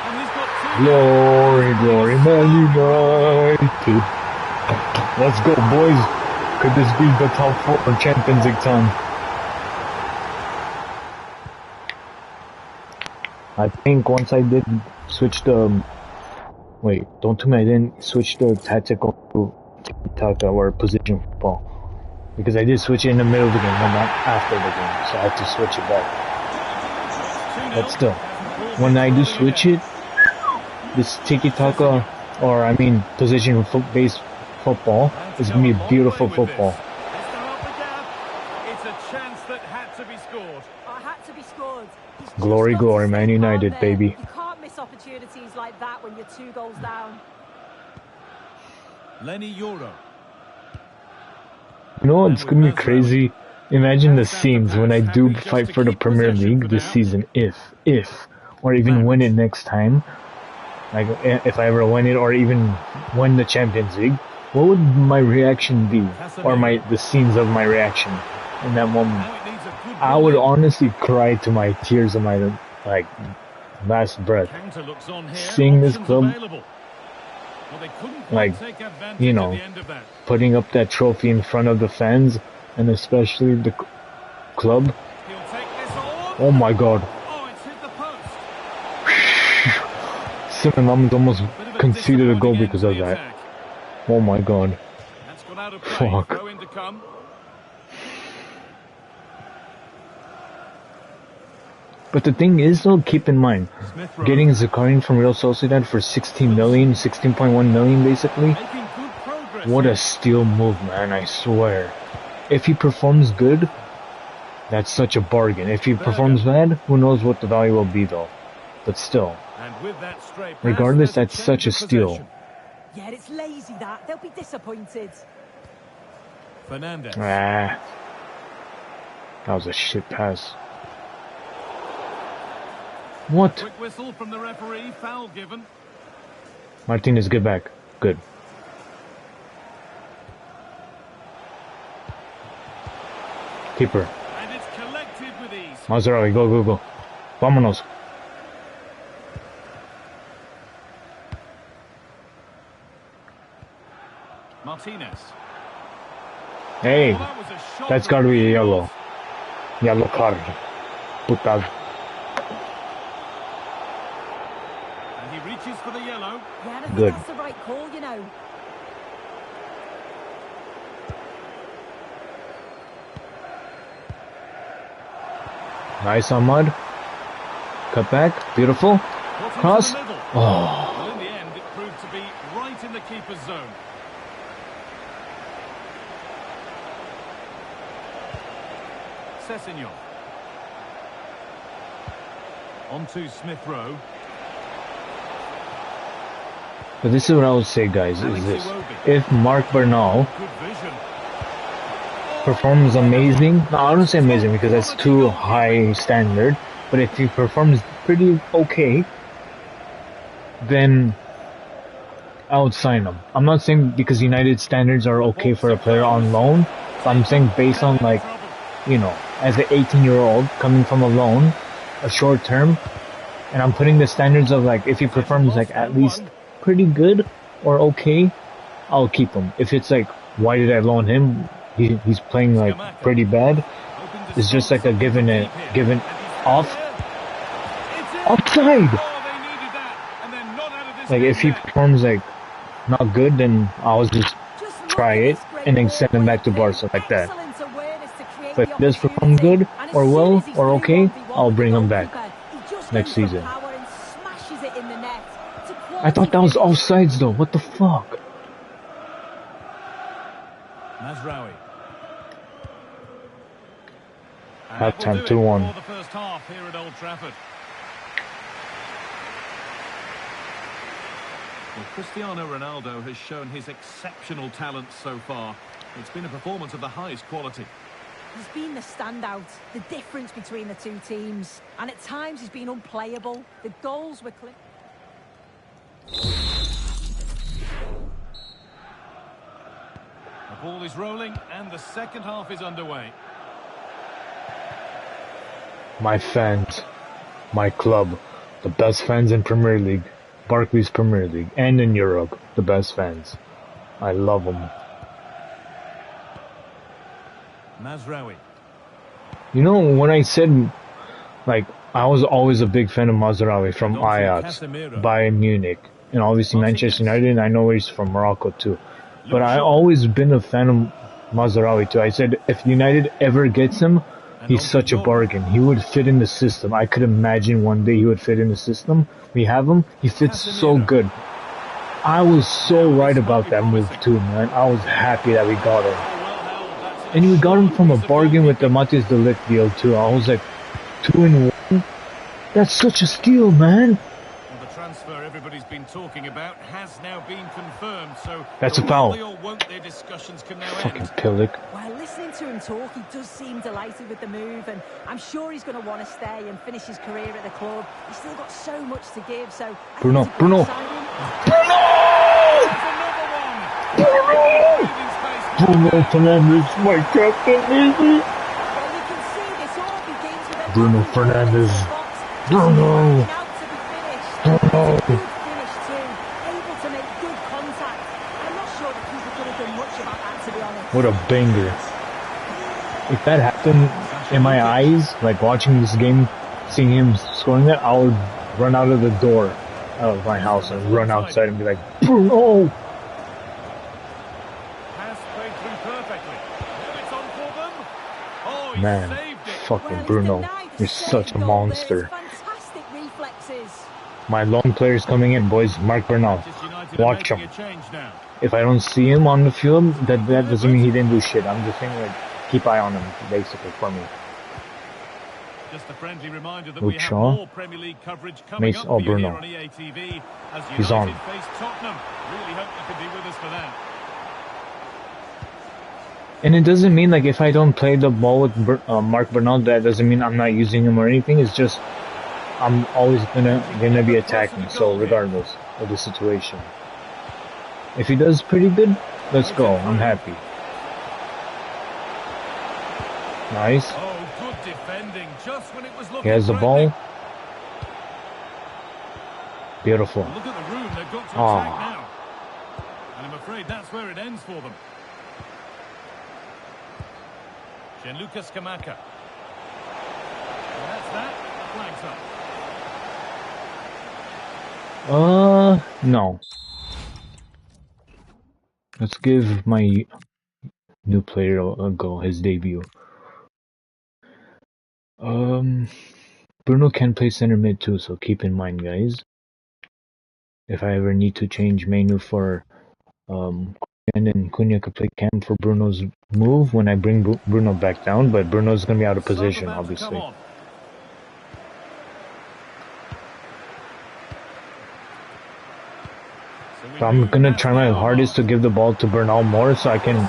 And he's got two. Glory, glory, Man United. Let's go, boys. Could this be the top 4 Champions League time? I think once I did switch the... Wait, don't tell me I didn't switch the tactical to or position football. Because I did switch it in the middle of the game, not after the game. So I had to switch it back. But still, when I do switch it, this tiki-taka, or I mean position-based football, is going to be beautiful football. It's a chance that had to be scored. Had to be scored. He's just Glory, got to glory, stay Man calm United, there. baby. You can't miss opportunities like that when you're 2 goals down. Lenny Euro. You know what's going to be crazy? Imagine the scenes when I do fight for the Premier League this season, if, or even win it next time. Like, if I ever win it, or even win the Champions League, what would my reaction be? Or the scenes of my reaction in that moment? I would honestly cry to my tears of my, like, last breath. Seeing this club, like, you know, putting up that trophy in front of the fans, and especially the club. Oh my god. Seven Lemons almost conceded a goal because of that. Oh my god. Fuck. But the thing is though, keep in mind, getting Zakarin from Real Sociedad for 16 million, 16.1 million basically, what a steal move, man, I swear. If he performs good, that's such a bargain. If he performs bad, who knows what the value will be though. But still, regardless, that's such a steal. Yeah, it's lazy that. They'll be disappointed. Fernandez. That was a shit pass. What? Quick whistle from the referee, foul given. Martinez, get back. Good. Keeper. And it's collected with ease. Mazraoui, go. Vámonos. Martinez. Hey, that's gotta be a yellow. Yellow card. Putas. And he reaches for the yellow. Yeah, I think Good. that's the right call, you know. Nice, Ahmad. Cut back. Beautiful. Cross. Oh. Well, in the end, it proved to be right in the keeper's zone. Sessegnon. On to Smith Rowe. But this is what I would say, guys, is this. If Mark Bernal Good vision. performs amazing, no, I don't say amazing because that's too high standard, but if he performs pretty okay, then I would sign him. I'm not saying because United standards are okay for a player on loan, but I'm saying based on, like, you know, as an 18-year-old coming from a loan, a short term, and I'm putting the standards of, like, if he performs, like, at least pretty good or okay, I'll keep him. If it's like, why did I loan him? He's playing, like, pretty bad. It's just like a given off. Offside! Like, if he performs, like, not good, then I'll just try it and then send him back to Barca like that. But if he does perform good or well or okay, I'll bring him back next season. I thought that was offsides though. What the fuck? Mazraoui. Halftime 2-1. For the first half here at Old Trafford. Well, Cristiano Ronaldo has shown his exceptional talent so far. It's been a performance of the highest quality. He's been the standout, the difference between the two teams. And at times he's been unplayable. The goals were clear. The ball is rolling and the second half is underway. My fans, my club, the best fans in Premier League, Barclays Premier League, and in Europe, the best fans. I love them. Mazraoui. You know, when I said, like, I was always a big fan of Mazraoui from Ajax, Bayern Munich, and obviously Manchester United, and I know he's from Morocco too. But I always been a fan of Mazraoui too. I said, if United ever gets him, He's such a bargain. He would fit in the system. I could imagine one day he would fit in the system. We have him. He fits so good. I was so right about that move too, man. I was happy that we got him. And we got him from a bargain with the Matis de Ligt deal too. I was like, 2 in 1? That's such a steal, man. Well, the transfer everybody's been talking about has now been confirmed, so that's a foul. Or won't their discussions can now fucking end. Pillick. Well, listening to him talk, he does seem delighted with the move, and I'm sure he's going to want to stay and finish his career at the club. He's still got so much to give, so... Bruno! Bruno! Bruno Fernandes, my captain, baby! Bruno Fernandes. Bruno! Bruno! What a banger. If that happened in my eyes, like watching this game, seeing him scoring that, I would run out of the door of my house and run outside and be like, Bruno! Man, fucking Bruno, you're such a monster. My lone player's coming in, boys. Mark Bernal. Watch him. If I don't see him on the field, that doesn't mean he didn't do shit. I'm just saying, like, keep eye on him, basically, for me. Just a friendly reminder that Luke we have Shaw. more Premier League coverage coming up for you Bruno. here on EATV as He's on. United face Tottenham. Really hope you can be with us for that. And it doesn't mean, like, if I don't play the ball with Mark Bernal, that doesn't mean I'm not using him or anything. It's just I'm always gonna be attacking. So regardless of the situation, if he does pretty good, let's go. I'm happy. Nice. Oh, good defending. Just when it was looking He has the ball. Beautiful. Look at the room they've got to attack now. And I'm afraid that's where it ends for them. Gianluca Scamacca. And that's that. Flags up. No. Let's give my new player a go, his debut. Bruno can play center mid too, so keep in mind, guys. If I ever need to change menu for and then Cunha could play cam for Bruno's move when I bring Bruno back down, but Bruno's gonna be out of position, obviously. So I'm gonna try my hardest to give the ball to Bernal more so I can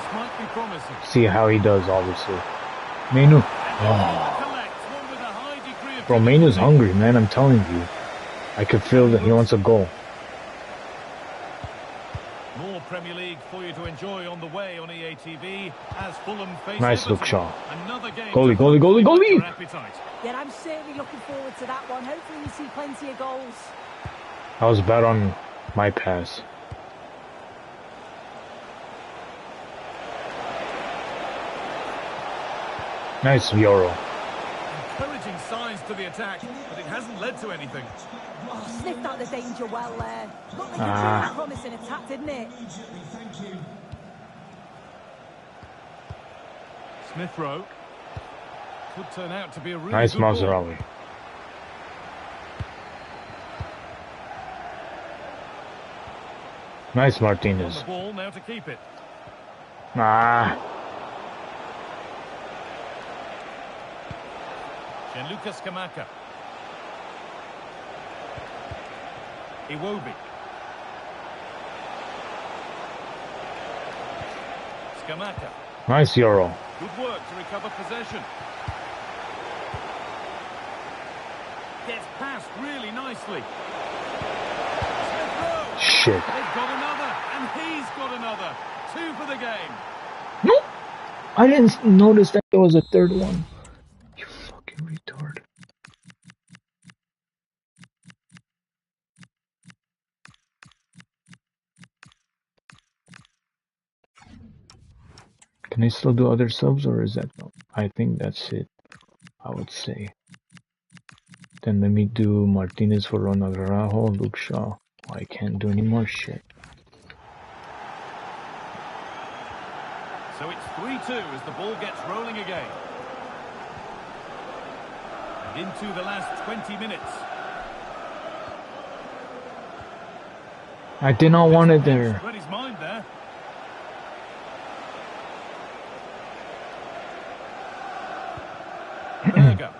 see how he does, obviously. Menu. Oh. Bro, Menu's hungry, man, I'm telling you. I could feel that he wants a goal. More Premier League for you to enjoy on the way on EATV as Fulham face nice Luke Shaw. Goalie, goalie, goalie, goalie! Yeah, I'm certainly looking forward to that one. Hopefully we see plenty of goals. I was bad on my pass. Nice Euro. Encouraging signs to the attack, but it hasn't led to anything. Oh, sniffed out the danger well there. Looked like a truly promising attack, didn't it? Smith Rowe. Could turn out to be a really nice good ball. Mazzarelli. Nice Martinez. On the ball now to keep it. Gianluca Scamacca. Iwobi. Scamacca. Nice Euro. Good work to recover possession. Gets past really nicely. Shit. They've got another, and he's got another. 2 for the game. No! I didn't notice that there was a third one. You fucking retard. Can I still do other subs, or is that... I think that's it, I would say. Then let me do Martinez for Ronald Araujo, Luke Shaw. I can't do any more shit. So it's 3-2 as the ball gets rolling again. Into the last 20 minutes. I did not want it there. Read his mind there. Berger.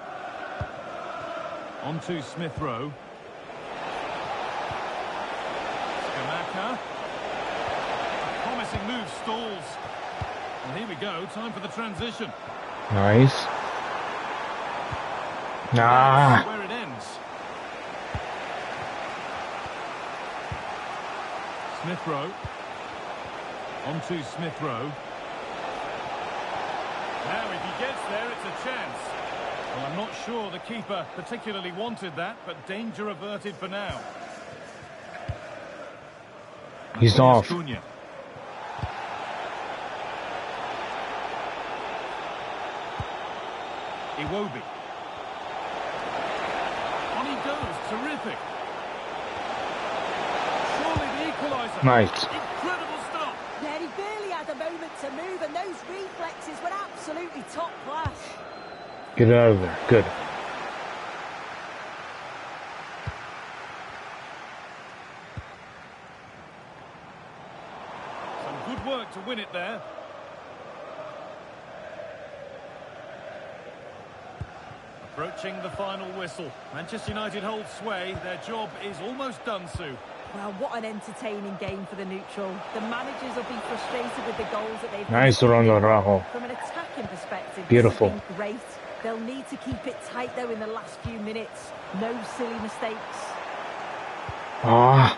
On to Smith Rowe. Skamaka. Promising move stalls. And here we go, time for the transition. Nice. That's where it ends. Smith Rowe. On to Smith Rowe. Now if he gets there, it's a chance. Well, I'm not sure the keeper particularly wanted that, but danger averted for now. He's off. Cunha. Iwobi. On he goes, terrific. Surely the equaliser. Nice. Incredible stop. Yeah, he barely had a moment to move, and those reflexes were absolutely top class. Get it out of there. Good. Some good work to win it there. Approaching the final whistle. Manchester United hold sway. Their job is almost done, Sue. Well, what an entertaining game for the neutral. The managers will be frustrated with the goals that they've Nice around the Rajo. From an attacking perspective, Beautiful. this has been great. They'll need to keep it tight, though, in the last few minutes. No silly mistakes. Ah.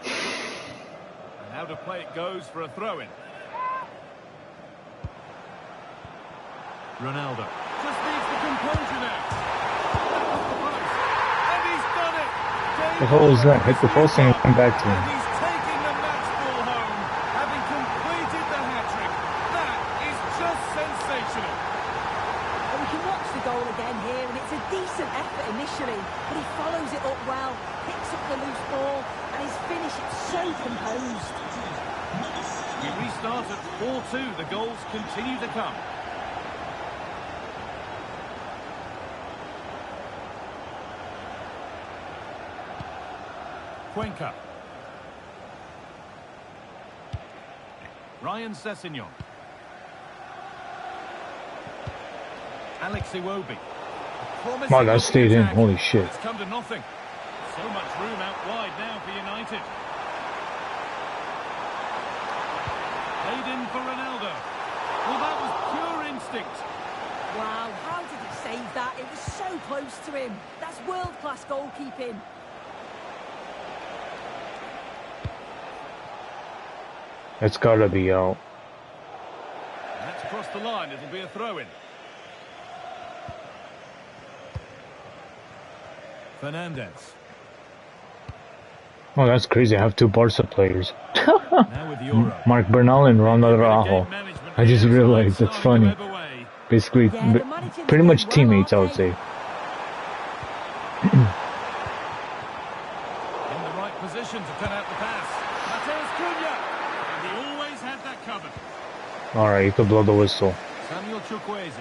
And out of play it goes for a throw-in. Ronaldo. Just needs the composure now. And he's done it. The hell was that? Hit the post and come back to And him. he's taking the match ball home, having completed the hat-trick. That is just sensational. And we can watch the goal again here, and it's a decent effort initially, but he follows it up well, picks up the loose ball, and his finish is so composed. We restart at 4-2. The goals continue to come. Cuenca. Ryan Sessegnon. Alex Iwobi. Wow, that stayed in. Holy shit. It's come to nothing. So much room out wide now for United. Played in for Ronaldo. Well, that was pure instinct. Wow, how did he save that? It was so close to him. That's world-class goalkeeping. It's gotta be out. And that's crossed the line. It'll be a throw-in. Fernandez. Oh, that's crazy. I have two Barca players. Now with Euro. Mark Bernal and Ronald Araujo. I just realized that's funny. Basically, Yeah, the manager's pretty much doing well, teammates, I would aren't say. In the right position to cut out the pass. Mateus Cunha. And he always had that covered. Alright, you could blow the whistle. Samuel Chukwueze.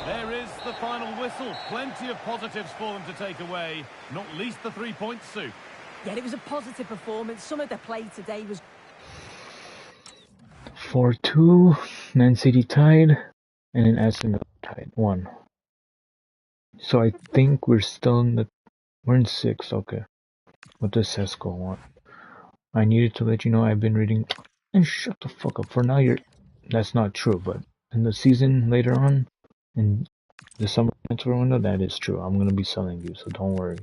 There is the final whistle. Plenty of positives for them to take away. Not least the 3 points, Sue. Yeah, it was a positive performance. Some of the play today was 4-2. Man City tied. And then Aston Villa tied. 1. So I think we're still in the... We're in 6th, okay. What does Sesko want? I needed to let you know I've been reading... And shut the fuck up. For now, you're... That's not true, but in the season later on, in the summer transfer window, that is true. I'm going to be selling you, so don't worry.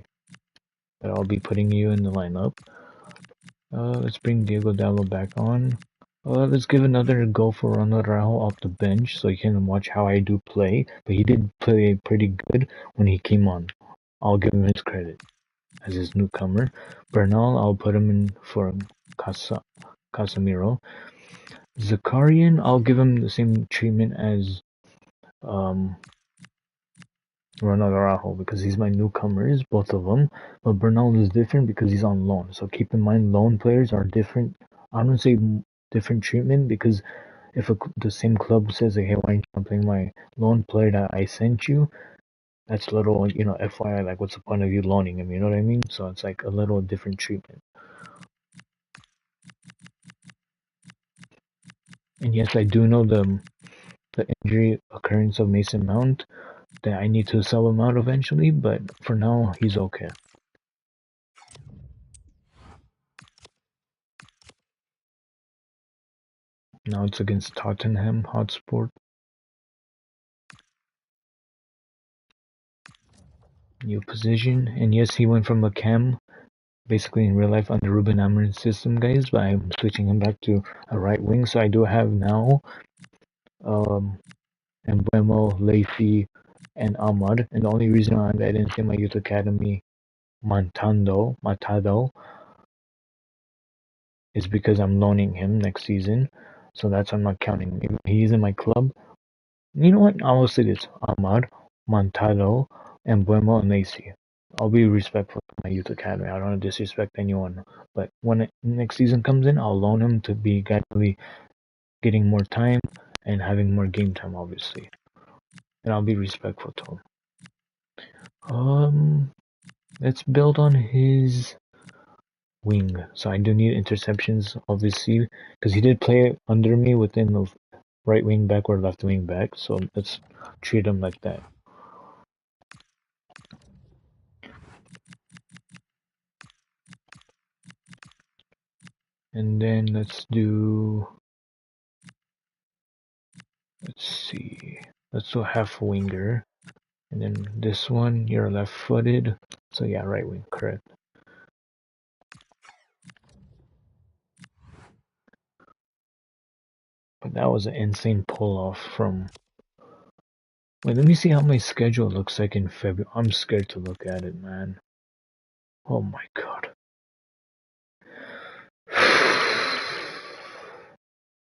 But I'll be putting you in the lineup. Let's bring Diego Dallo back on. Let's give another go for Ronald Araujo off the bench so you can watch how I do play. But he did play pretty good when he came on. I'll give him his credit as his newcomer. Bernal, I'll put him in for Casemiro. Zakarian, I'll give him the same treatment as Ronald Araujo because he's my newcomers, both of them. But Bernal is different because he's on loan. So keep in mind, loan players are different. I don't say different treatment, because if the same club says, like, hey, why aren't you playing my loan player that I sent you? That's a little, FYI, like, what's the point of you loaning him? You know what I mean? So it's like a little different treatment. And yes, I do know the injury occurrence of Mason Mount, that I need to sell him out eventually, but for now, he's okay. Now it's against Tottenham Hotspur. New position, and yes, he went from a cam, basically in real life under Ruben Amorim's system, guys, but I'm switching him back to a right wing, so I do have now Embuemo, Lacey, and Ahmad, and the only reason why I didn't say my youth academy Matado, is because I'm loaning him next season, so that's why I'm not counting him. He's in my club. You know what? I will say this: Ahmad, Montado, and Buemo and Lacey. I'll be respectful to my youth academy. I don't want to disrespect anyone. But when next season comes in, I'll loan him to be gradually getting more time and having more game time, obviously. And I'll be respectful to him. Let's build on his wing. So I do need interceptions, obviously, because he did play under me within the right wing back or left wing back. So let's treat him like that. And then let's do a half winger. And then this one, you're left footed. So yeah, right wing, correct. But that was an insane pull off from. Wait, let me see how my schedule looks like in February. I'm scared to look at it, man. Oh my god.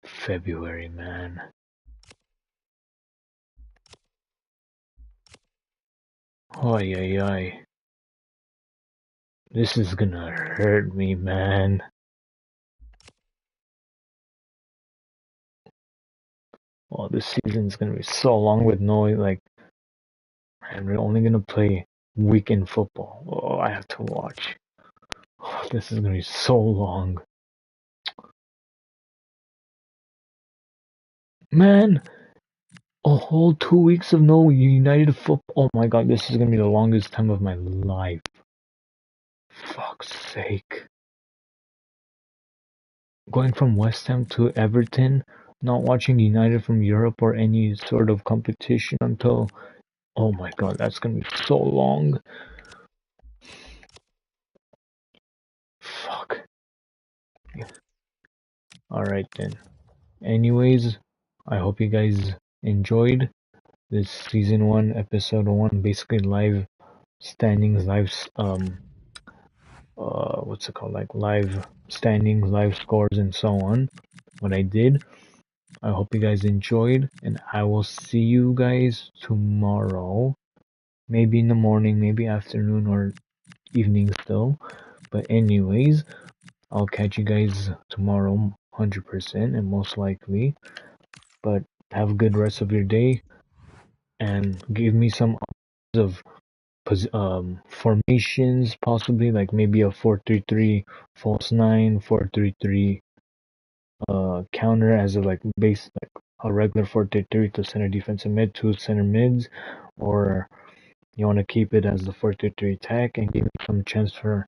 February, man. Oy, oy, oy. This is gonna hurt me, man. Oh, this season's gonna be so long with no, like, and we're only gonna play weekend football. Oh, I have to watch. Oh, this is gonna be so long. Man, a whole 2 weeks of no United football. Oh my god, this is gonna be the longest time of my life. Fuck's sake. Going from West Ham to Everton, not watching United from Europe or any sort of competition until. Oh my god, that's gonna be so long. Fuck. Alright then. Anyways, I hope you guys enjoyed this season 1, episode 1, basically live standings, what's it called, like live standings, live scores, and so on. What I did. I hope you guys enjoyed, and I will see you guys tomorrow. Maybe in the morning, maybe afternoon or evening still. But anyways, I'll catch you guys tomorrow, 100% and most likely. But have a good rest of your day, and give me some of formations, possibly like maybe a 4-3-3 false 9, 4-3-3 counter as a like base, like a regular 4-3-3 to center defensive mid, two center mids, or you want to keep it as the 4-3-3 attack and give me some transfer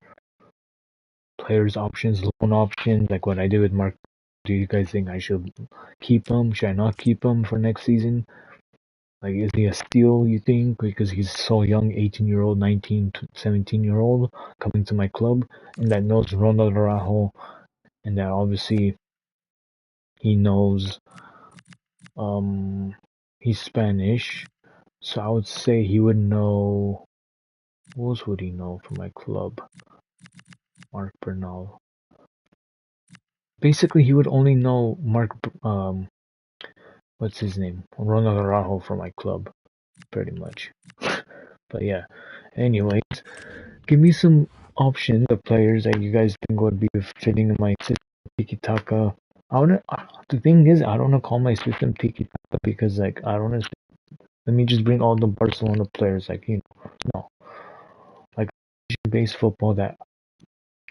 players options, loan options, like what I did with Mark. Do you guys think I should keep him? Should I not keep him for next season? Like, is he a steal, you think? Because he's so young, 18-year-old, 19 to 17-year-old, coming to my club, and that knows Ronald Araujo, and that obviously he knows he's Spanish, so I would say he would know. Who else would he know from my club? Mark Bernal. Basically, he would only know what's his name? Ronald Araujo from my club, pretty much. But yeah, anyways, give me some options of players that you guys think would be fitting in my system. Tiki Taka, The thing is, I don't want to call my system tiki taka because like I don't want to. Let me just bring all the Barcelona players, like no, like based football that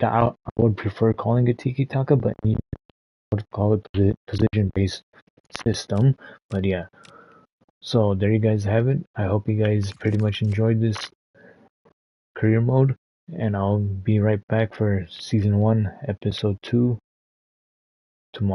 I would prefer calling it tiki taka, but I would call it position based system. But yeah, so there you guys have it. I hope you guys pretty much enjoyed this career mode, and I'll be right back for season 1, episode 2 tomorrow.